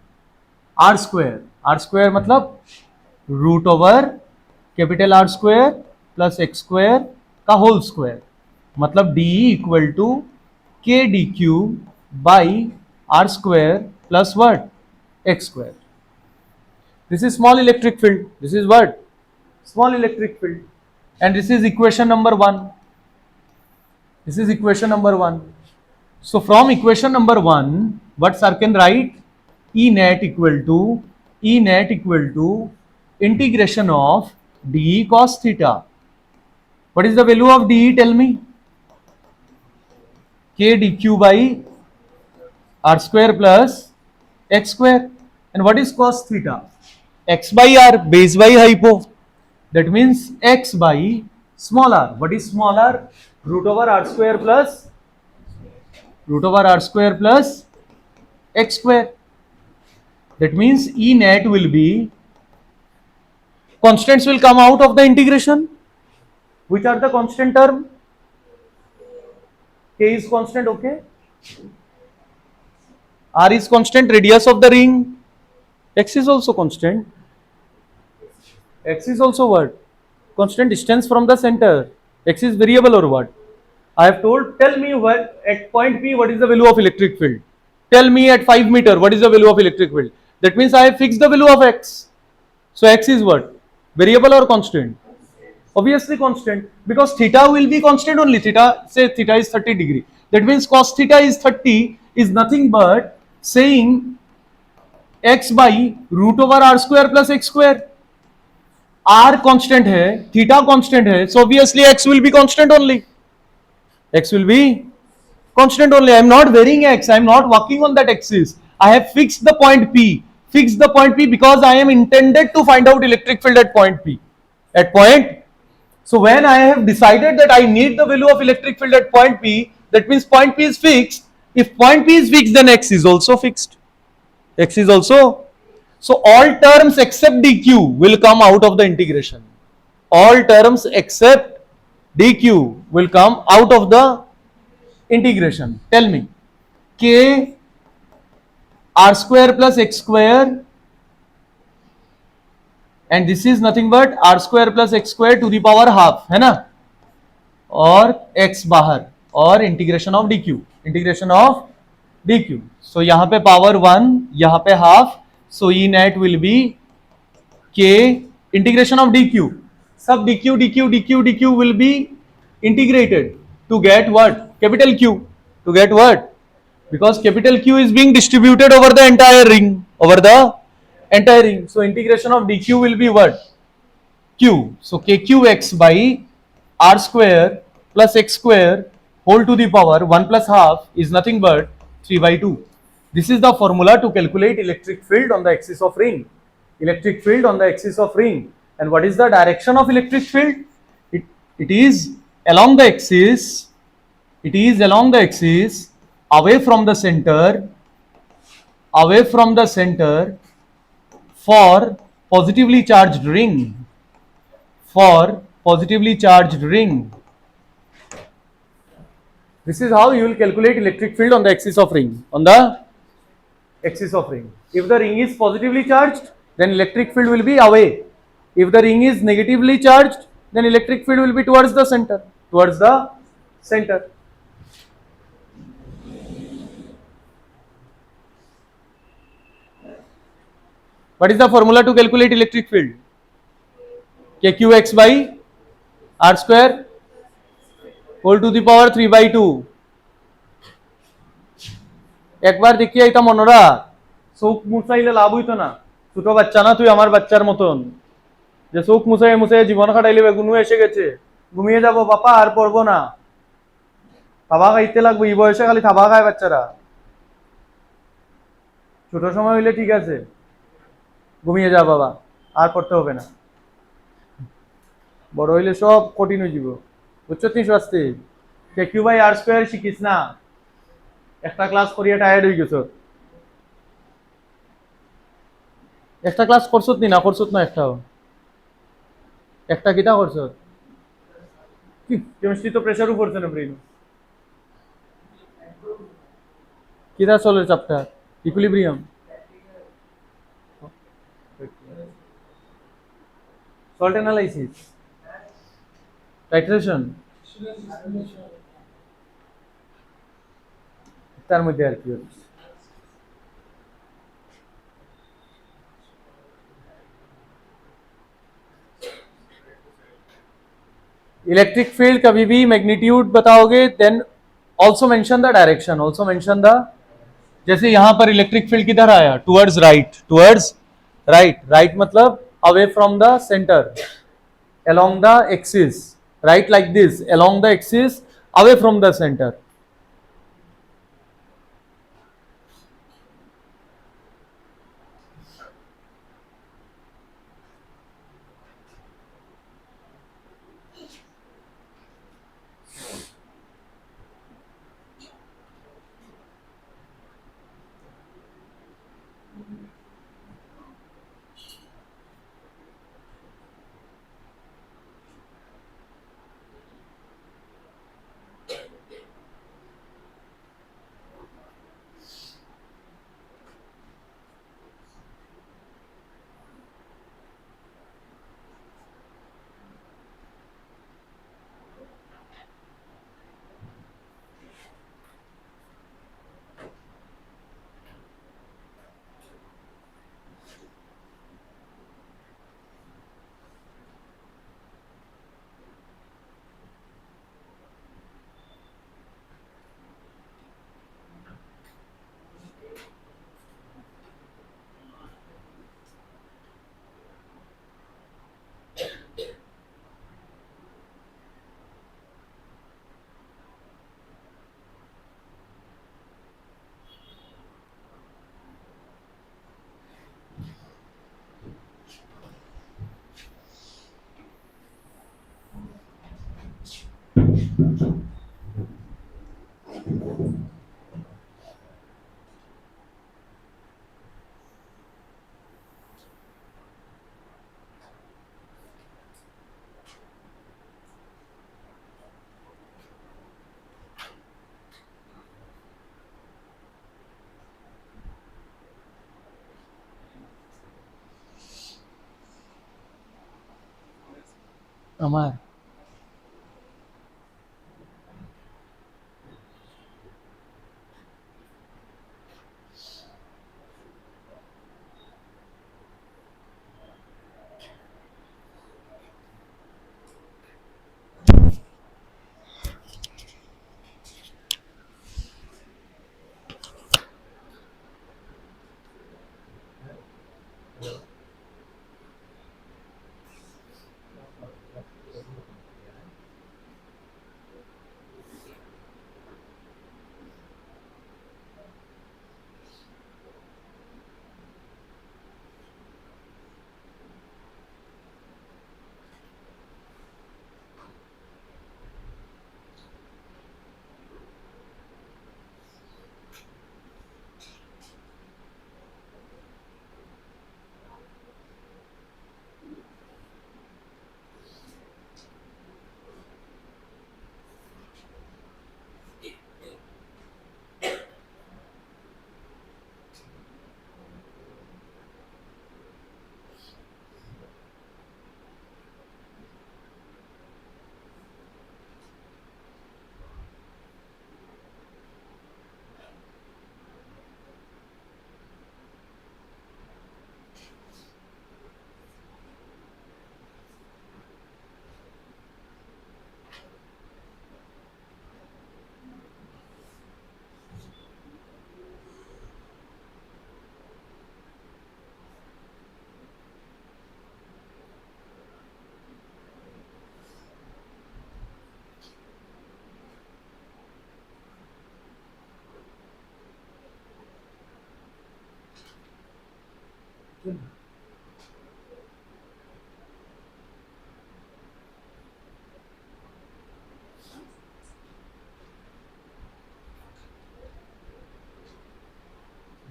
r square. R square मतलब root over capital R square plus x square का whole square. मतलब dE equal to k dq by r square plus what? X square. This is small electric field. This is what? Small electric field. And this is equation number 1. This is equation number 1. So from equation number 1, what sir can write? E net equal to integration of dE cos theta. What is the value of dE? Tell me. K dq by r square plus x square. And what is cos theta? X by r, base by hypo. That means x by small r. What is small r? Root over r square plus x square. That means E net will be, constants will come out of the integration. Which are the constant term? K is constant, okay? R is constant, radius of the ring. X is also constant. X is also what? Constant, distance from the center. X is variable or what? I have told, tell me what at point P what is the value of electric field. Tell me at 5 meter what is the value of electric field. That means I have fixed the value of x. So x is what? Variable or constant? Obviously constant, because theta will be constant only. Theta, say theta is 30 degree. That means cos theta is 30 is nothing but saying x by root over r square plus x square. R constant है, theta constant है, so obviously x will be constant only. X will be constant only. I am not varying x. I am not working on that axis. I have fixed the point P. Fixed the point P because I am intended to find out electric field at point P. At point. So when I have decided that I need the value of electric field at point P, that means point P is fixed. If point P is fixed, then x is also fixed. X is also. So all terms except dq will come out of the integration. All terms except dq will come out of the integration. Tell me, k r square plus x square, and this is nothing but r square plus x square to the power half, है ना, और x बाहर और integration of dq, integration of dq. सो यहां पे power 1, यहां पे half, so E net will be k integration of dq. सब dq dq dq dq will be integrated to get what? Capital Q. To get what? Because capital Q is being distributed over the entire ring, over the entire ring. So integration of dq will be what? Q. So kqx by r square plus x square whole to the power 1 plus half is nothing but 3 by 2. This is the formula to calculate electric field on the axis of ring. Electric field on the axis of ring. And what is the direction of electric field? It is along the axis. It is along the axis away from the center. Away from the center for positively charged ring. For positively charged ring. This is how you will calculate electric field on the axis of ring. On the axis of ring. If the ring is positively charged, then electric field will be away. If the ring is negatively charged, then electric field will be towards the center. Towards the center. What is the formula to calculate electric field? kqx by r square whole to the power 3 by 2. একবার দেখিয়ে এটা মনোরা চোখ মুছাইলে লাভ হইতো না, ছোট বাচ্চা না তুই আমার বাচ্চার মতন, যে চোখ মুছাই মুছাই জীবন কাটাইলে বেগুনু এসে গেছে, ঘুমিয়ে যাব বাপা আর পড়বো না, থাবা খাইতে লাগবে, এই বয়সে খালি থাবা খায় বাচ্চারা। ছোট সময় হইলে ঠিক আছে, ঘুমিয়ে যা বাবা আর পড়তে হবে না, বড় হইলে সব কঠিন হয়ে যাব, বুঝছো? তিন শাস্তি কিউ বাই আর স্কোয়ার শিখিস না, একটা ক্লাস করিয়া টায়ার্ড হয়ে গেছ। একটা ক্লাস করছত নি? না করছত না একটাও? একটা কিতা করছত? কেমিস্ট্রি তো প্রেসারও পড়ছে না ব্রেন। কিতা চলে chapter? Equilibrium, salt analysis, titration, তার মধ্যে আর কি হচ্ছে? इलेक्ट्रिक फील्ड कभी भी मैग्नीट्यूड बताओगे, then also mention the direction, also mention the, जैसे यहां पर इलेक्ट्रिक फील्ड किधर आया? Towards right, towards right, right मतलब away from the centre, along the axis, right, like this, along the axis away from the center. अमर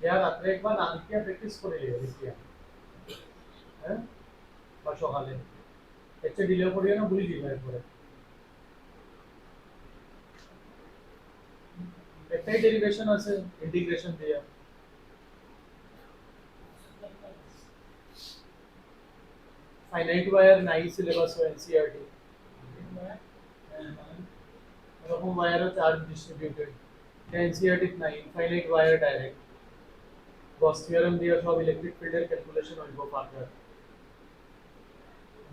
या रात्र एक बार नानकिया practice করে লিখিয়া হ্যাঁ বা সকালে একটু ডিলে করিও না ভুলে যাবে এরপরে একটাই ডেরিভেশন আছে ইন্টিগ্রেশন দিয়া ফাইনাইট ওয়্যার নাই সিলেবাস ও এনসিইআরটি এরকম ওয়্যারও চার্জ ডিস্ট্রিবিউটেড এনসিইআরটি নাই ইনফাইনাইট ওয়্যার ডাইরেক্ট গস থিওরেম দিয়ে সব ইলেকট্রিক ফিল্ডের ক্যালকুলেশন হইব ফার্দার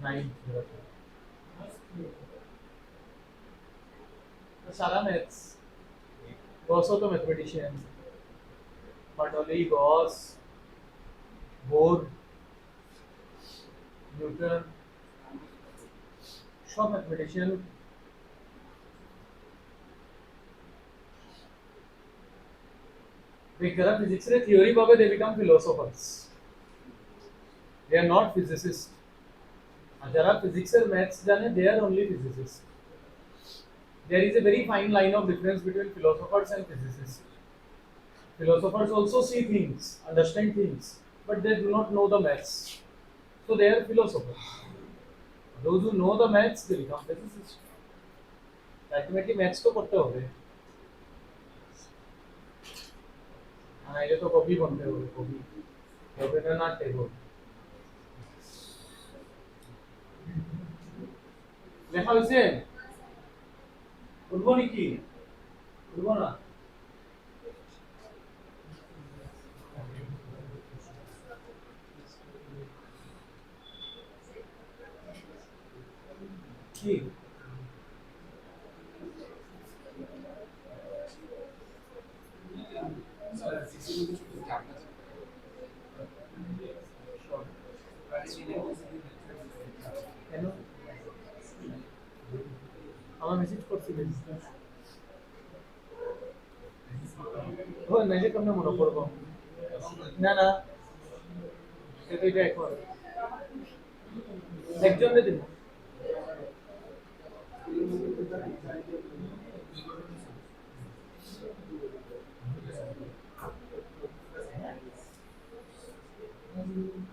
নাই सारा मैथ्स गॉस हो तो mathematician Bernoulli Gauss Bohr Newton सब मैथमेटिशियन যারা ফিজিক্সের থিওরি পাবে they become philosophers they are not physicist আর যারা ফিজিক্সের ম্যাথস জানে they are only physicist there is a very fine line of difference between philosophers and physicists. Philosophers also see things, understand things, but they do not know the maths. So they are philosophers. Those who know the maths, they become physicists. Ultimately, maths तो पढ़ते होंगे. हाँ ये तो copy बनते होंगे copy. Rabindranath Tagore. लेखा वैसे उठबो निकी उठबो ना কি কেন আমার মেসেজ করছিলেন ও মেসেজ কেমনে মনে করব না না সেটা এখন একজনে দিন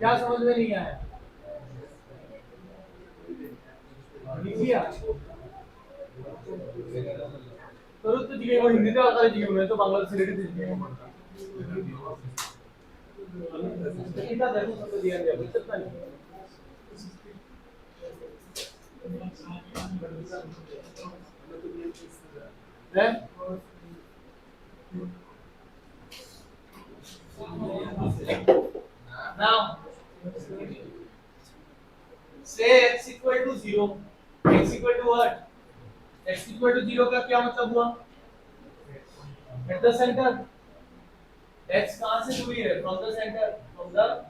क्या समझ में नहीं आया लिखिया तो जिगे वो हिंदी तो आकर जिगे मैं तो बांग्ला सिलेटी जिगे इतना देखो सब दिया गया कितना नहीं Then now say x equal to 0, x equal to what? X equal to 0 का क्या मतलब हुआ? At the center, x कहाँ से हुई है? From the center, from the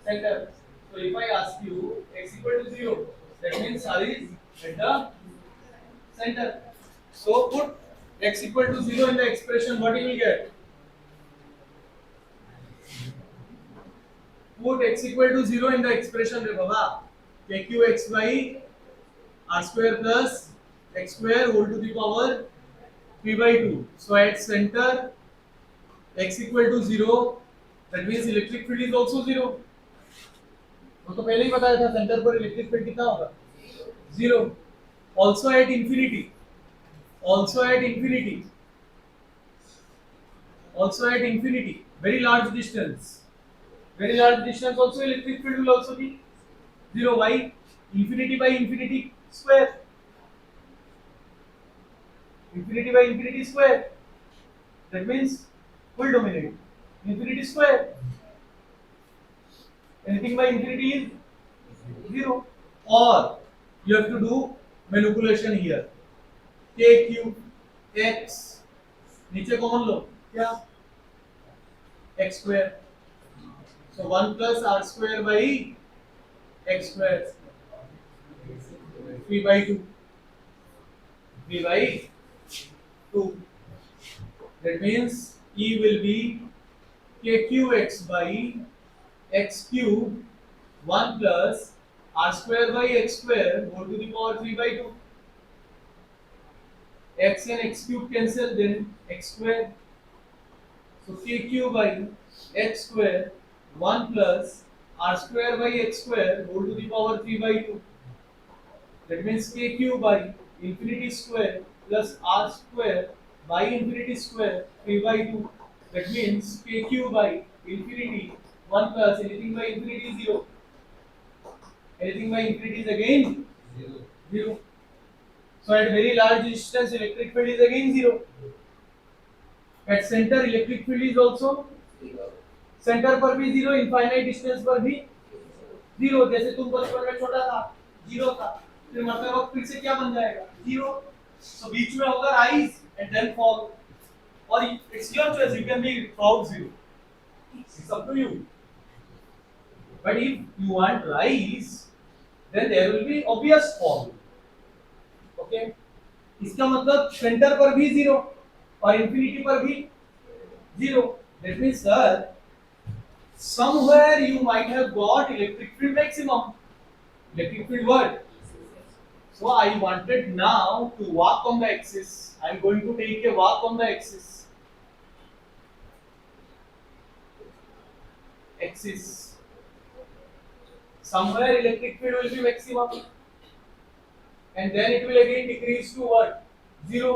center. So if I ask you x equal to 0, that means R is at the center. So put x equal to 0 in the expression, what you will get? Put x equal to 0 in the expression, रे बाबा. kq x by r square plus x square whole to the power 3 by 2. So at center x equal to 0, that means electric field is also 0. वो तो पहले ही बताया था centre पर electric field कितना होगा 0. Also at infinity, also at infinity, also at infinity, very large distance, very large distance also electric field will also be 0. Why? Infinity by infinity square, infinity by infinity square, that means will dominate infinity square. Anything by infinity is 0. Or you have to do manipulation here. k cube x, नीचे common लो क्या x square. So 1 plus r square by x square 3 by 2, 3 by 2. That means E will be kqx by x cube 1 plus r square by x square whole to the power 3 by 2. X and x cube cancel, then x square. So kq by x square 1 plus r square by x square whole to the power 3 by 2. That means kq by infinity square plus r square by infinity square 3 by 2. That means kq by infinity 1 plus anything by infinity is 0. Anything by infinity is again 0. So at very large distance electric field is again 0. At center electric field is also centre पर भी 0, infinite distance पर भी 0. जैसे तुम बचपन में छोटा था 0 था, फिर मतलब अब फिर से क्या बन जाएगा 0. सो बीच में होगा राइज एंड देन फॉल. और it's your choice, you can be through 0, it's up to you. But if you want rise then there will be obvious fall. Okay, इसका मतलब सेंटर पर भी 0 और इंफिनिटी पर भी 0. That means sir somewhere you might have got electric field maximum. Electric field what? So I wanted now to walk on the axis. I am going to take a walk on the axis. Axis. Somewhere electric field will be maximum. And then it will again decrease to what? 0.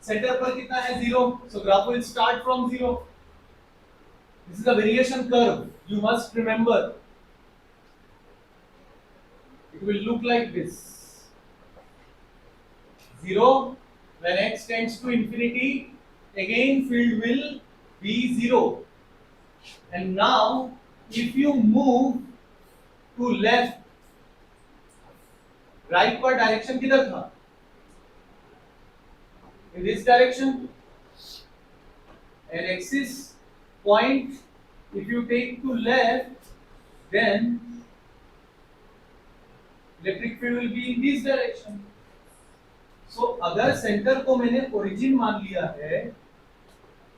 Center पर कितना है 0. So graph will start from 0. This is a variation curve. You must remember. It will look like this. 0 when x tends to infinity, again field will be 0. And now if you move to left, right पर direction किधर था? In this direction. And axis point, if you take to left, then electric field will be in this direction. So अगर centre को मैंने origin मान लिया है,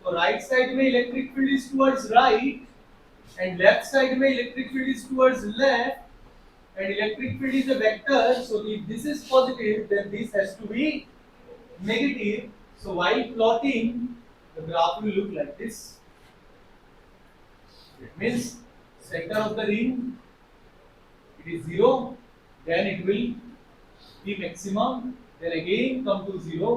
तो राइट साइड में electric field is towards right and left side में electric field is towards left and electric field is a vector. So if this is positive then this has to be negative. So while plotting, the graph will look like this. It means center of the ring, it is 0, then it will be maximum, then again come to 0,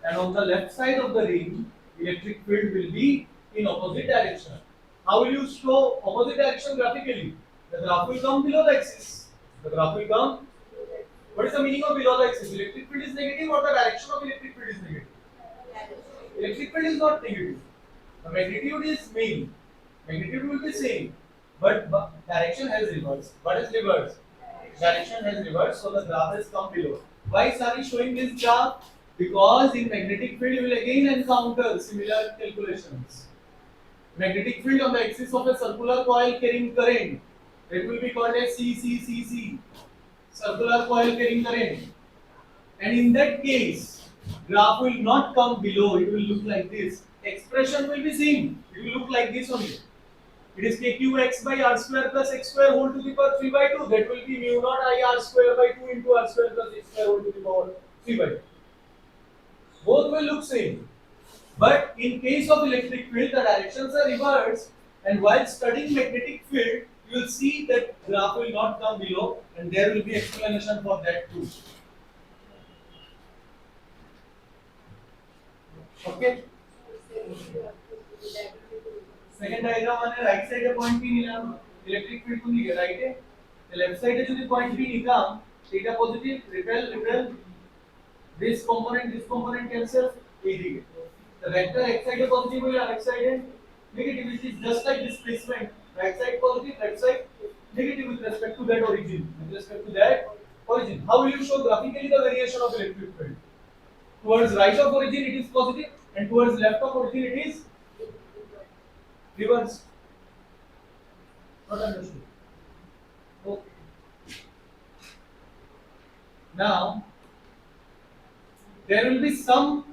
and on the left side of the ring, electric field will be in opposite direction. How will you show opposite direction graphically? The graph will come below the axis. The graph will come What is the meaning of below the axis? Electric field is negative or the direction of electric field is negative? Electric field is not negative. The magnitude is mean. Magnitude will be same, but direction has reverse. What is reverse? Direction has reverse, so the graph has come below. Why is Sari showing this graph? Because in magnetic field you will again encounter similar calculations. Magnetic field on the axis of a circular coil carrying current, that will be called as CCCC, circular coil carrying current. And in that case, graph will not come below, it will look like this. Expression will be same, it will look like this only. It is kqx by r square plus x square whole to the power 3 by 2. That will be mu naught I r square by 2 into r square plus x square whole to the power 3 by 2. Both will look same. But in case of electric field, the directions are reversed. And while studying magnetic field, you will see that graph will not come below, and there will be explanation for that too. Okay. Second diagram on right side a point P nilam electric field to the right है the left side है जो the point P निकाम theta positive repel this component cancel ये दिखे the vector x side है positive होगा right side है negative which is just like displacement right side positive left side negative with respect to that origin how will you show graphically the variation of electric field towards right of origin it is positive and towards left of origin it is reverse. Not understood. Okay. Now, there will be some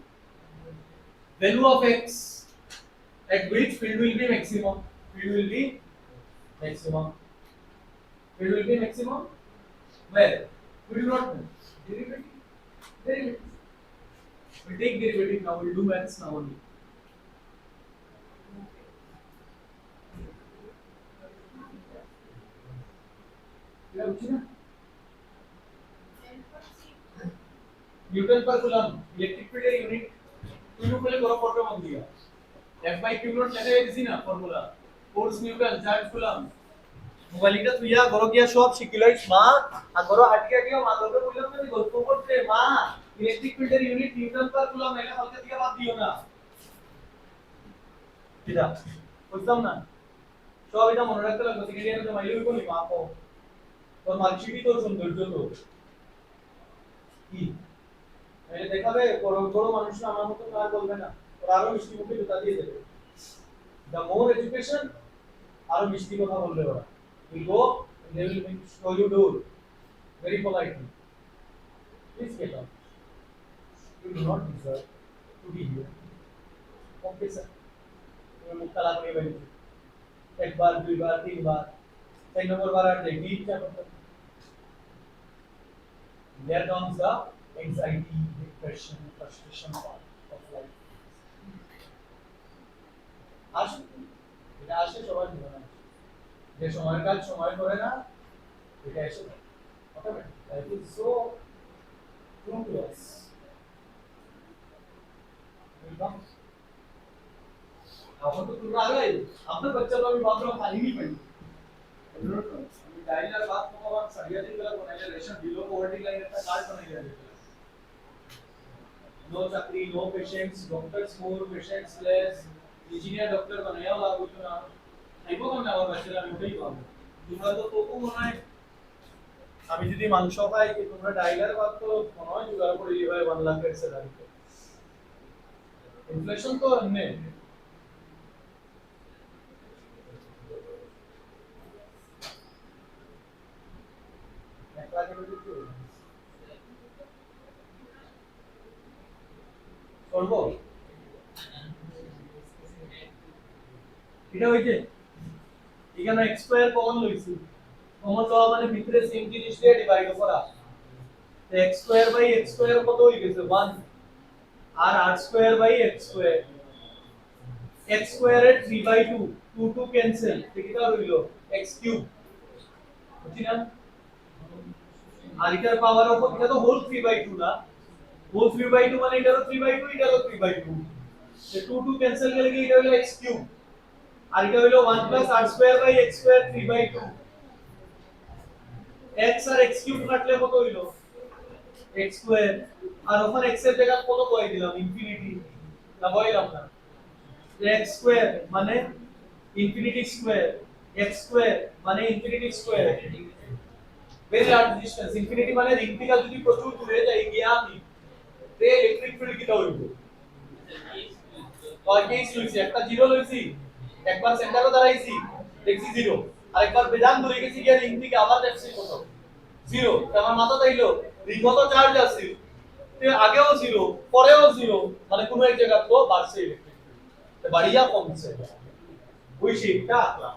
value of x at which field will be maximum. Field will be maximum. Field will be maximum. Where? We do not know. Derivative. Derivative. We take derivative now. We do maths now only. Newton पर coulomb electric field unit क्यू पहले करो formula मांग दिया F by Q naught लेने दिसी ना formula force newton charge coulomb मोबाइलটা তুই ইয়া ঘর গিয়া সব শিখিলাইস মা আর ঘর হাটিয়া গিয়া মা গল্প কইলাম না গল্প করতে মা ইলেকট্রিক ফিল্ডের ইউনিট নিউটন পার কুলম এলে হালকা থেকে বাদ দিও না কিটা বুঝতাম না সব এটা মনে রাখতে লাগবে সেকেন্ড ইয়ারে মাইলে কই মা কো তোর মার্কশিটই তোর সৌন্দর্য তো কি মানে দেখাবে বড় বড় মানুষ না আমার মতো আর বলবে না ওর আরো মিষ্টি মুখে জুতা দিয়ে দেবে দ্য মোর এডুকেশন আরো মিষ্টি কথা বলবে ওরা will go and they will show you door very politely please get up you do not deserve to be here okay sir তুমি মুখ তালা করে বেরিয়ে একবার দুইবার তিনবার চার নম্বর বার আর দেখি ইচ্ছা করতে there comes the anxiety depression frustration of life আসে এটা আসে সবার জীবনে যে সময়ের কাজ সময় করে না এটা এসে automatic life is so true to us welcome आपको तो पूरा आ गया आपने बच्चा तो अभी बात में खाली नहीं पड़ी अभी डायलर बात को बात सरिया दिन गलत बनाया रेशन बिलो पॉवर्टी लाइन का कार्ड बनाया नो चाकरी नो पेशेंट्स डॉक्टर्स मोर पेशेंट्स लेस इंजीनियर डॉक्टर बनाया हुआ कुछ ना আইবো কোন না বাচ্চারা আমি ওটাই পাবো তোমরা তো তবু মনে হয় আমি যদি মাংস খাই কি তোমরা ডাইলার বাদ তো মনে হয় জোগাড় করে দিই ভাই 1 লাখ এর স্যালারি ইনফ্লেশন তো এমনি 1 লাখ এর বেশি করব এটা হইছে এখানে x স্কয়ার কমন লইছি কমন লওয়া মানে ভিতরে সেম জিনিস দিয়ে ডিভাইড করা তো x square by x square কত হই গেছে 1 আর r square by x square x square এর 3 বাই 2 2 2 ক্যান্সেল এটা হইলো x কিউব বুঝছি না আর এটার পাওয়ার অফ এটা তো হোল 3 বাই 2 না হোল 3 বাই 2 মানে এটারও 3 বাই 2 এটারও 3 বাই 2 সে 2 2 ক্যান্সেল গেলে কি এটা হলো x কিউব আর এটা হলো 1 plus r square by x square 3 by 2 x আর x কিউব কাটলে কত হইলো x স্কয়ার আর ওখানে x এর জায়গায় কত বসাই দিলাম ইনফিনিটি না বসাইলাম না x স্কয়ার মানে ইনফিনিটি স্কয়ার x স্কয়ার মানে infinity square very large distance infinity মানে রিং থেকে যদি প্রচুর দূরে যাই গিয়া আমি তে ইলেকট্রিক ফিল্ড কি হইব और केस লইছি একটা জিরো লইছি একবার সেন্টারে দাঁড়াইছি দেখছি জিরো আর একবার বেদান ধরে গেছি গিয়া রিং থেকে আবার দেখছি কত জিরো আমার মাথা তাইলো রিং কত চার্জ আছে তে আগেও জিরো পরেও জিরো মানে কোনো এক জায়গা তো বাড়ছে ইলেকট্রিক ফিল্ড বাড়িয়া কমছে ওই শেপটা আঁকলাম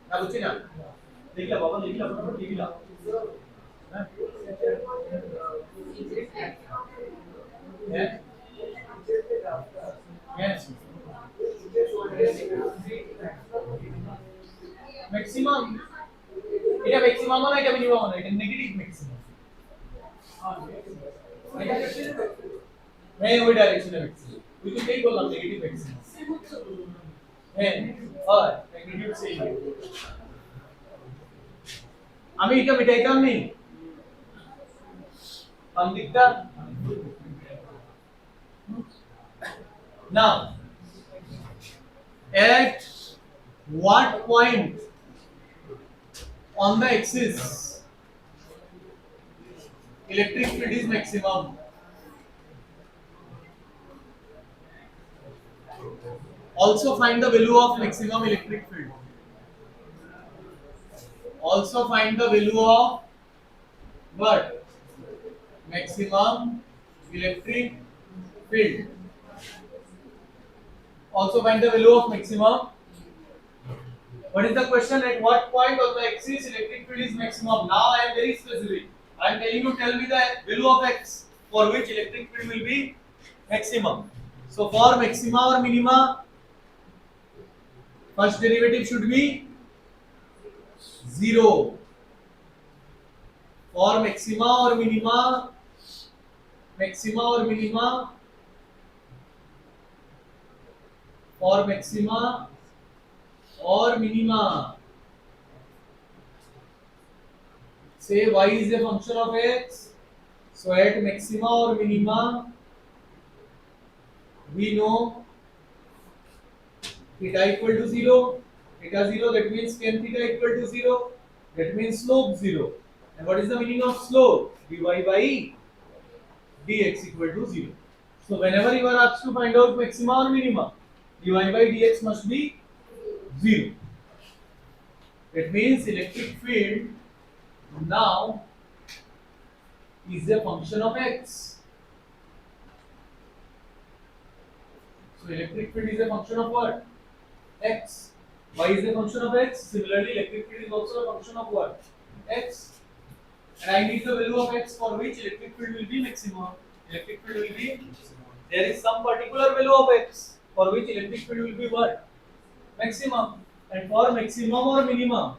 না বুঝছি না দেখলা বাবা দেখলা দেখলা হ্যাঁ Yes. Maximum. এটা ম্যাক্সিমাম না এটা মিনিমাম না এটা নেগেটিভ ম্যাক্সিমাম হ্যাঁ ওই ডাইরেকশনে ম্যাক্সিমাম তুই তো এই বললাম নেগেটিভ ম্যাক্সিমাম হ্যাঁ হয় নেগেটিভ সেই আমি এটা মিটাইতাম নি বাম দিকটা now at what point on the axis electric field is maximum also find the value of maximum electric field also find the value of what maximum electric field also find the value of maximum what is the question at what point on the axis electric field is maximum now I am very specific I am telling you tell me the value of x for which electric field will be maximum so for maxima or minima first derivative should be 0 for maxima or minima for maxima or minima say y is a function of x so at maxima or minima we know theta equal to 0 theta 0 that means tan theta equal to 0 that means slope 0 and what is the meaning of slope dy by dx equal to 0 so whenever you are asked to find out maxima or minima dy by dx must be 0 that means electric field now is a function of x so electric field is a function of what x y is a function of x similarly electric field is also a function of what x and I need the value of x for which electric field will be maximum electric field will be there is some particular value of x for which electric field will be what maximum and for maximum or minimum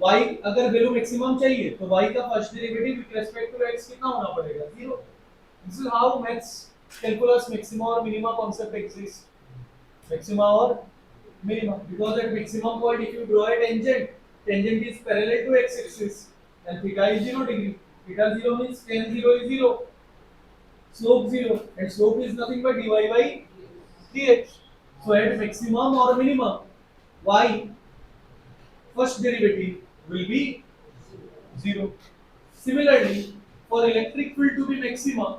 y अगर value maximum चाहिए तो y का first derivative with respect to x कितना होना पड़ेगा 0 this is how maths calculus maxima और minima concept exist maxima or minima because at maximum point if you draw a tangent is parallel to x axis and theta is 0 degree theta 0 means tan 0 is 0 slope 0 and slope is nothing but dy by dx so at maximum or minimum y first derivative will be 0 similarly for electric field to be maximum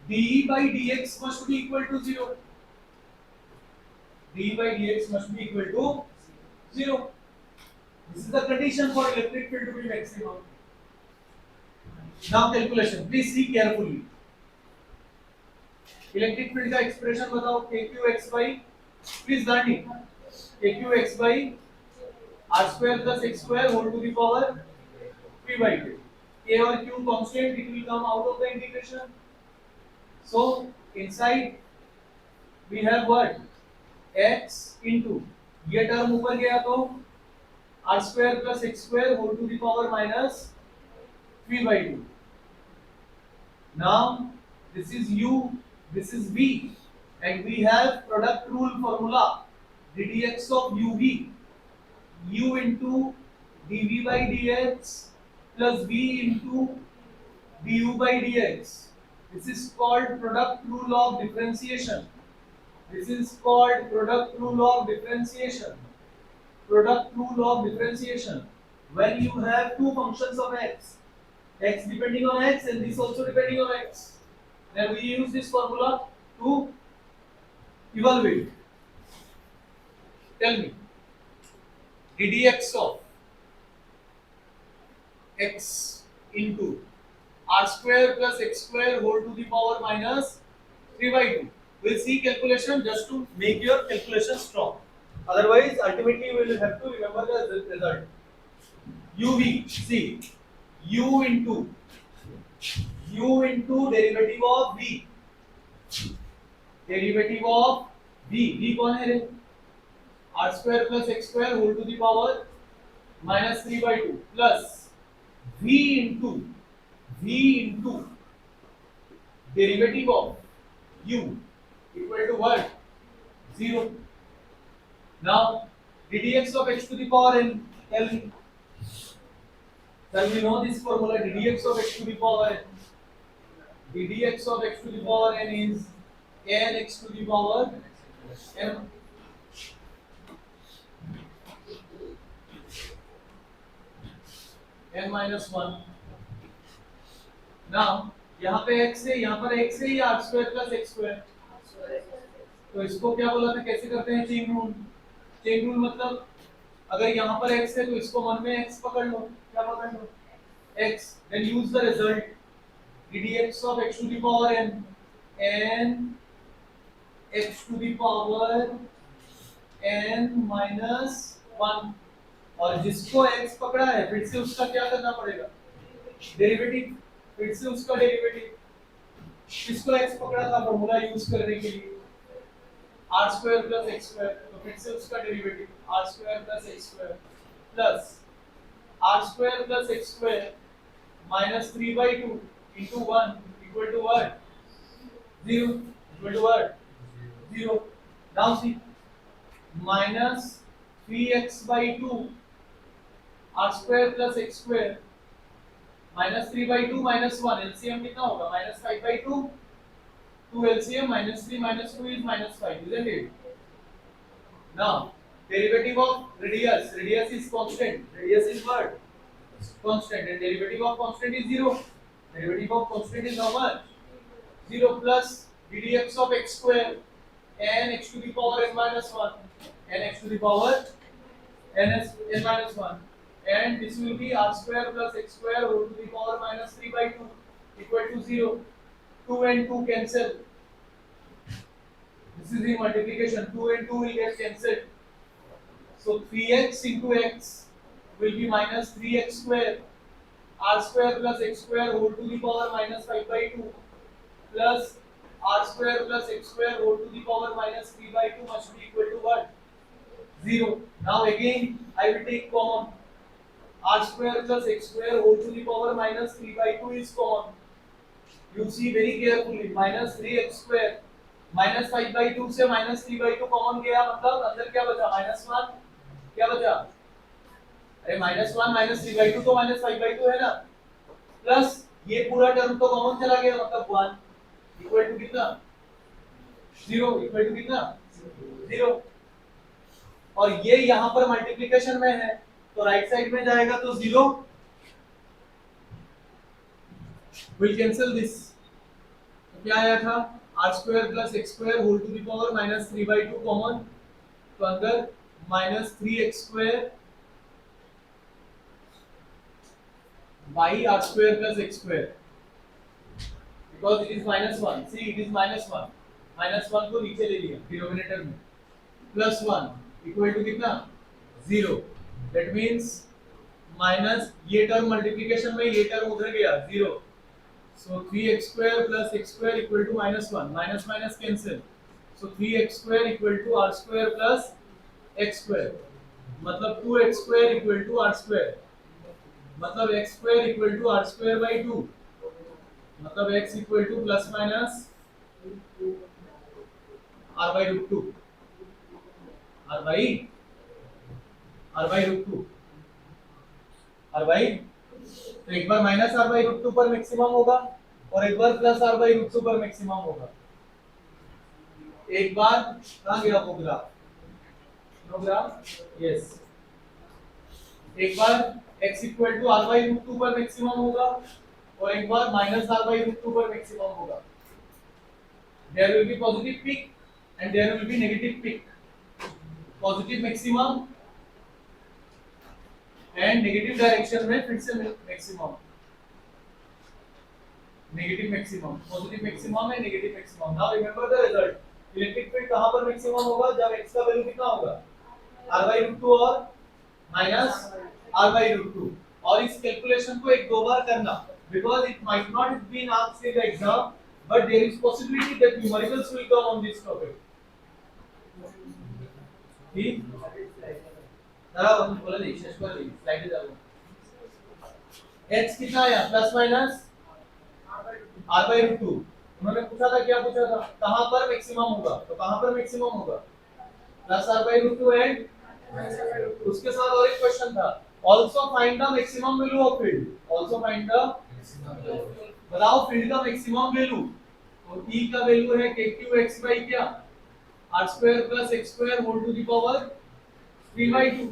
dE by dx must be equal to 0 dE by dx must be equal to 0 this is the condition for electric field to be maximum now calculation please see carefully electric field का expression बताओ kqx by please learn it kqx by r square plus x square whole to the power 3 by 2 k और q constant it will come out of the integration so inside we have what x into ये term ऊपर गया तो r square plus x square whole to the power minus 3 by 2 now this is u this is v and we have product rule formula the dx of uv u into dv by dx plus v into du by dx. This is called product rule of differentiation. This is called product rule of differentiation. Product rule of differentiation. When you have two functions of x depending on x and this also depending on x, then we use this formula to evaluate. Tell me, ddx of x into r square plus x square whole to the power minus 3 by 2. We'll see calculation just to make your calculation strong. Otherwise, ultimately we will have to remember the result. uv, see, u into derivative of v. Derivative of v कौन है रे? r square plus x square whole to the power minus 3 by 2 plus v into derivative of u equal to what? 0. Now ddx of x to the power n. Tell me. Shall we know this formula? ddx of x to the power n. ddx of x to the power n is n x to the power m. n minus 1. Now यहाँ पे x है, यहाँ पर x है, या r square plus x square. तो इसको क्या बोला था, कैसे करते हैं चेन रूल? चेन रूल मतलब अगर यहाँ पर x है तो इसको मन में x पकड़ लो. क्या पकड़ लो? x. Then use the result ddx of x to the power n, n x to the power n minus 1. और जिसको x पकड़ा है फिर से उसका क्या करना पड़ेगा? डेरिवेटिव. फिर से उसका डेरिवेटिव. किसको x पकड़ा था फॉर्मूला यूज करने के लिए? r square plus x square. तो फिर से उसका derivative r square plus x square plus r square plus x square minus 3 by 2 into 1 equal to what? 0. Equal to what? 0. Now see, minus 3x by 2 r square plus x square minus 3 by 2 minus 1. LCM कितना होगा? Minus 5 by 2. 2 LCM minus 3 minus 2 is minus 5, isn't it? Now derivative of radius. Radius is constant. Radius is what? Constant. And derivative of constant is 0. Derivative of constant is how much? 0 plus ddx of x square n x to the power n minus 1, n x to the power n minus 1, and this will be r square plus x square whole to the power minus 3 by 2 equal to 0. 2 and 2 cancel. This is the multiplication. 2 and 2 will get cancelled. So 3x into x will be minus 3x square, r square plus x square whole to the power minus 5 by 2 plus r square plus x square whole to the power minus 3 by 2 must be equal to what? 0. Now again I will take common. R square plus x square whole to the power minus 3 by 2 is common. You see very carefully. Minus 3x square minus 5 by 2 से minus 3 by 2 common गया, मतलब अंदर क्या बचा? minus 1. क्या बचा? अरे minus 1 minus 3 by 2 तो minus 5 by 2 है ना, प्लस ये पूरा टर्म तो कॉमन चला गया, मतलब 1 इक्वल टू कितना? 0. इक्वल टू कितना? 0. और ये यहाँ पर मल्टीप्लिकेशन में है तो राइट साइड में जाएगा तो 0. Will cancel this. तो क्या आया था? r square plus x square whole to the power minus 3 by 2 common, तो अंदर minus 3x square by r square plus x square, because it is minus 1. See, it is minus 1. minus 1 को नीचे ले लिया डिनोमिनेटर में, plus 1 equal to कितना? 0. That means minus ये term multiplication में, ये टर्म उधर गया 0. So 3x square plus x square equal to minus 1. Minus minus cancel. So 3x square equal to r square plus x square. मतलब 2x square equal to r square. मतलब x square equal to r square by 2. मतलब x equal to plus minus r by root 2. r by root 2. R by, तो एक बार minus R by root two पर maximum होगा और एक बार plus R by root two पर मैक्सिमम होगा। एक बार कहां गया प्रोग्राफ, प्रोग्राफ यस, एक बार x equal to R by root two पर मैक्सिमम होगा और एक बार minus R by root two पर मैक्सिमम होगा। There will be positive peak and there will be negative peak. Positive maximum and negative direction में फिर से maximum, negative maximum, positive maximum and negative maximum. Now remember the result. Electric field कहाँ पर maximum होगा जब x का value कितना होगा, r by root 2 और minus r by root 2। और इस कैलकुलेशन को एक दो बार करना, because it might not have been asked in the exam, but there is possibility that numericals will come on this topic. ठीक, जरा हम बोला नहीं, शेष कर ली, स्लाइड जाओ। h कितना आया, plus minus r by root 2। उन्होंने पूछा था, क्या पूछा था, कहां पर मैक्सिमम होगा, तो कहां पर मैक्सिमम होगा, plus r by root 2 and उसके साथ और एक क्वेश्चन था, also find the maximum value of field, also find the, बताओ फील्ड का मैक्सिमम वैल्यू, तो E का वैल्यू है kqx by क्या, r square plus x square whole to the power 3 by 2।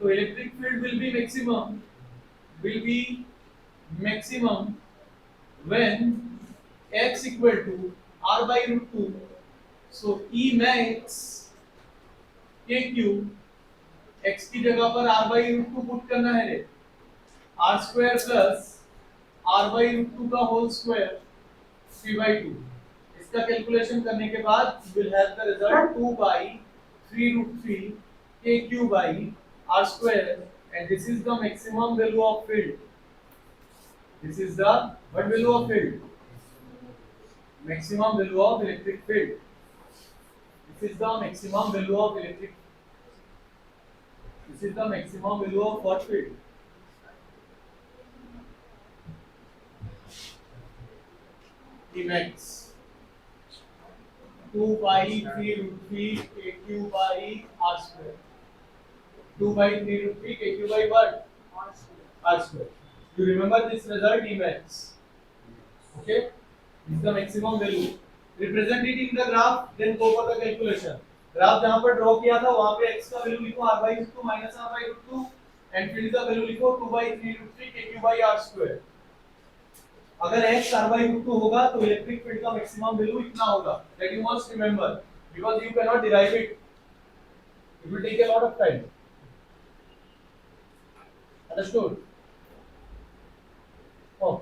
तो electric field will be maximum when x equal to r by root 2। so E max kq, x की जगह पर r by root 2 put करना है रे, r square plus r by root 2 का whole square 3 by 2। इसका calculation करने के बाद you will have the result 2 by 3 root 3 kq by r square, and this is the maximum value of field। This is the what value of field? Maximum value of electric field। This is the maximum value of electric, this is the maximum value of what field? E max 2 by 3 root 3 kq by r square, 2 by 3 root 3 kq by what, r square। You remember this result, E max, okay, this is the maximum value। represent it in the graph, then go for the calculation। Graph जहां पर draw किया था वहां पे x का value लिखो r by root 2 minus r by root 2 and field का value लिखो 2 by 3 root 3 kq by r square। अगर x r by root 2 होगा तो इलेक्ट्रिक फील्ड का मैक्सिमम वैल्यू इतना होगा, that you must remember because you cannot derive it, it will take a lot of time। understood? oh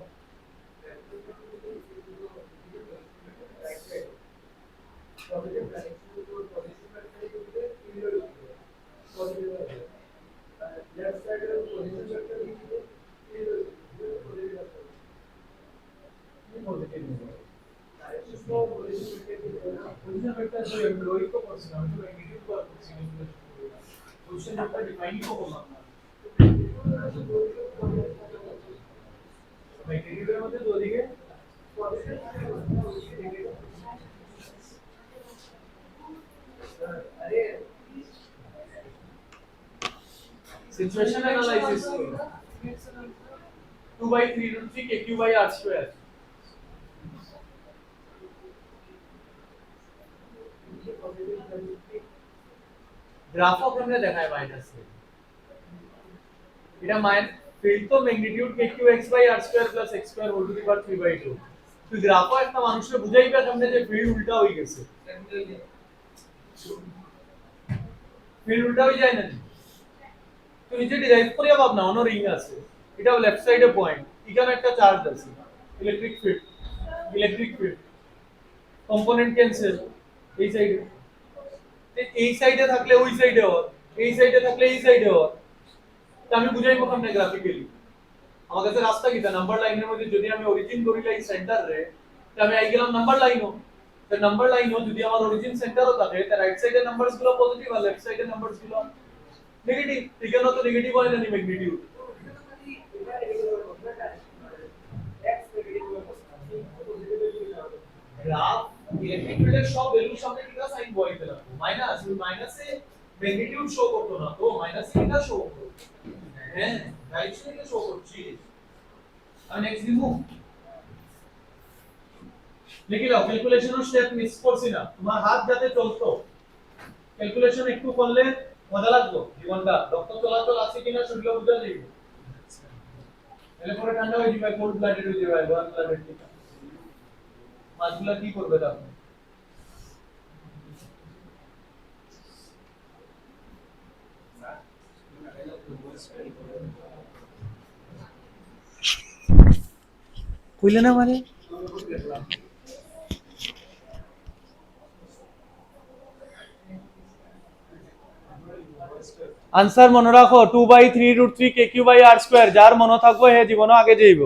position vector जो employee को personal तो negative को position vector define को होगा नेगेटिव मध्ये दो दिखे अरे situation analysis 2 by 3 root 3 kq by r square। Graph of हमने देखा है माइनस से, এটা মাইন ফিল্ড তো magnitude kqx by r square plus x square whole to the power 3 by 2। তো গ্রাফও একটা মানুষকে বুঝাইবে সামনে যে ফিল্ড উল্টা হয়ে গেছে, ফিল্ড উল্টা হয়ে যায় না, তো নিচে ডিরাইভ করিয়া ভাবনা অন্য রিং আছে, এটা লেফট সাইডে পয়েন্ট, এখানে একটা চার্জ আছে, ইলেকট্রিক ফিল্ড কম্পোনেন্ট ক্যান্সেল, এই সাইডে, এই সাইডে থাকলে ওই সাইডে হওয়ার, এই সাইডে থাকলে এই সাইডে হওয়ার, তো আমি বুঝাইবো কেমনে গ্রাফিক্যালি, আমার কাছে রাস্তা কিটা, নাম্বার লাইনের মধ্যে যদি আমি অরিজিন করিলাই সেন্টার রে, তো আমি আই গেলাম নাম্বার লাইনও, তো নাম্বার লাইনও যদি আমার অরিজিন সেন্টারও থাকে, তো রাইট সাইডের নাম্বারস গুলো পজিটিভ আর লেফট সাইডের নাম্বারস গুলো নেগেটিভ, এখানে তো নেগেটিভ হয় না নি ম্যাগনিটিউড, গ্রাফ ইলেকট্রিক ফিল্ডের সব ভ্যালু সামনে কিটা সাইন বসাইতে লাগবে, মাইনাসে ম্যাগনিটিউড শো করতো না, তো মাইনাসে কিটা শো করতো, হ্যাঁ রাইটে শো করছি আমি নেক্সট দিমু লিখে দাও ক্যালকুলেশনের স্টেপ মিস করছি না তোমার হাত যাতে চলতো ক্যালকুলেশন একটু করলে মজা লাগতো জীবনটা রক্ত চলাচল আছে কিনা শরীরে বুঝা যাইবে এলে পরে ঠান্ডা হয়ে যাবে কোল্ড ব্লাডেড হয়ে যাবে ওয়ার্ম ব্লাডেড মাছগুলা কি করবে তখন কইলে না মানে আনসার মনে রাখো 2/3√3 kq/r², যার মনে থাকবো হে জীবন আগে যাইব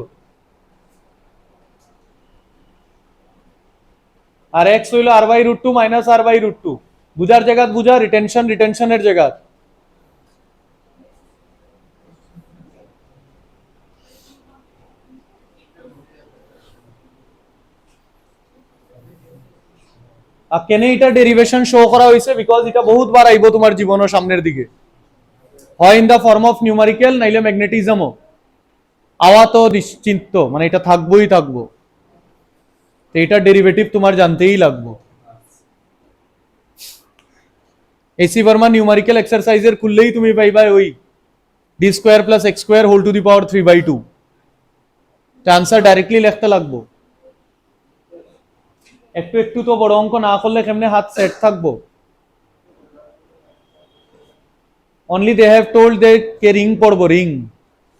আর x হইল r/√2 - r/√2 বুঝার জায়গা বুঝা রিটেনশনের জায়গা আর কেন এটা ডেরিভেশন শো করা হইছে বিকজ এটা বহুত বার আইবো তোমার জীবনের সামনের দিকে হয় in the form of numerical নাইলে ম্যাগনেটিজমও আওয়া তো নিশ্চিন্ত মানে এটা থাকবোই থাকবো এটা ডেরিভেটিভ তোমার জানতেই লাগবো এসি বর্মা নিউমারিক্যাল এক্সারসাইজের খুললেই তুমি পাইবা ওই d² + x² whole to the power 3/2 answer directly লিখতে লাগবো একটু একটু তো বড় অঙ্ক না করলে কেমনে হাত সেট থাকবো অনলি দে হ্যাভ টোল্ড দে কে রিং পড়বো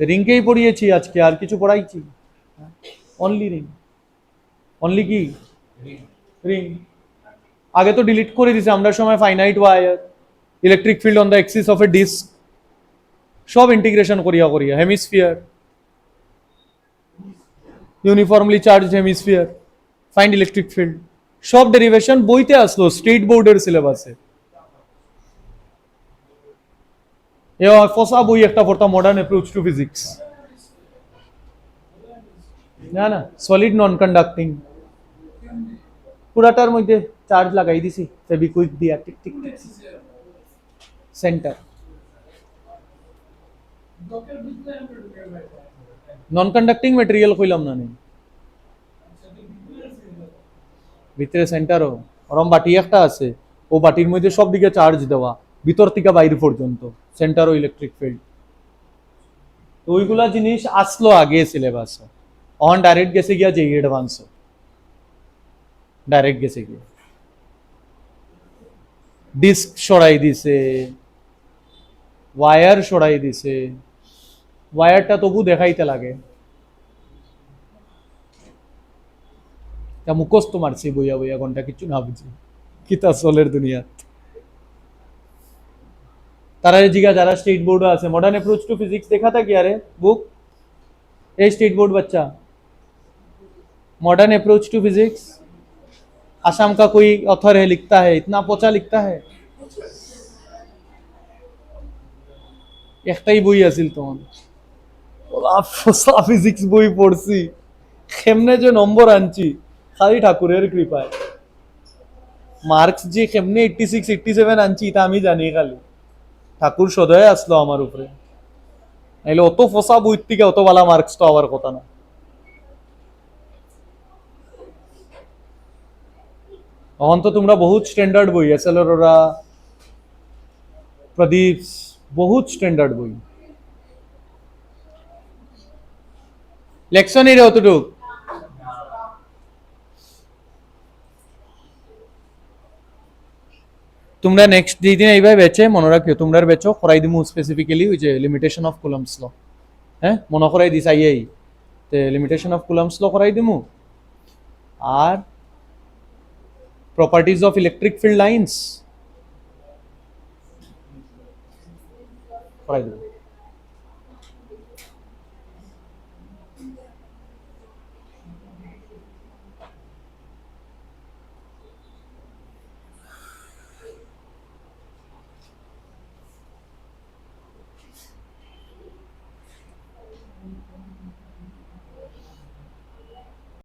রিংকেই পড়িয়েছি আজকে আর কিছু পড়াইছি অনলি রিং অনলি কি রিং আগে তো ডিলিট করে দিছে আমরা সময় finite wire electric field on the axis of a disc সব ইন্টিগ্রেশন করিয়া করিয়া hemisphere uniformly charged hemisphere find electric field সব ডেরিভেশন বইতে আসলো স্টেট বোর্ডের সিলেবাসে এ ফসা বই একটা পড়তাম মডার্ন অ্যাপ্রোচ টু ফিজিক্স না সলিড নন কন্ডাক্টিং পুরাটার মধ্যে চার্জ লাগাই দিছি ফেবিকুইক দিয়া টিক টিক টিক সেন্টার নন কন্ডাক্টিং মেটেরিয়াল কইলাম না নেই ভিতরে সেন্টারও ওরম বাটি একটা আছে ও বাটির মধ্যে সব দিকে চার্জ দেওয়া ভিতর থেকে বাইরে পর্যন্ত সেন্টার ও ইলেকট্রিক ফিল্ড তো ওইগুলা জিনিস আসলো আগে সিলেবাস অন ডাইরেক্ট গেছে গিয়া যে অ্যাডভান্স ডাইরেক্ট গেছে গিয়া ডিস্ক সরাই দিছে ওয়্যার সরাই দিছে ওয়্যারটা তবু দেখাইতে লাগে তা মুখস্থ মারছি বইয়া বইয়া ঘন্টা কিছু না বুঝি কিতা চলের দুনিয়াত তারা জিগা যারা স্টেট बोर्ड আছে मॉडर्न अप्रोच टू फिजिक्स देखा था क्या रे बुक ए स्टेट बोर्ड बच्चा modern approach to physics Assam का कोई ऑथर है लिखता है इतना पोचा लिखता है একটাই বই আছিল তখন ওলা পোচা ফিজিক্স বই পড়ছি কেমনে যে নম্বর আনছি খালি ঠাকুরের কৃপায় মার্কস যে কেমনে 86 87 আনছি তা আমি জানি খালি ঠাকুর সদয় আসলো আমার উপরে নাইলে অত ফসা বই থেকে অত বালা মার্কস তো হওয়ার কথা না তখন তো তোমরা বহুত স্ট্যান্ডার্ড বই এসএল অরোরা প্রদীপ বহুত স্ট্যান্ডার্ড বই লেকশনই রে অতটুক তোমরা নেক্সট যেদিন এইভাবে বেচে মনে রাখিও তোমরা বেচো করাই দিমু স্পেসিফিক্যালি ওই যে লিমিটেশন অফ কুলম্বস ল হ্যাঁ মনে করাই দিস আইয়াই তে লিমিটেশন অফ কুলম্বস ল করাই দিমু আর properties of electric field lines করাই দিমু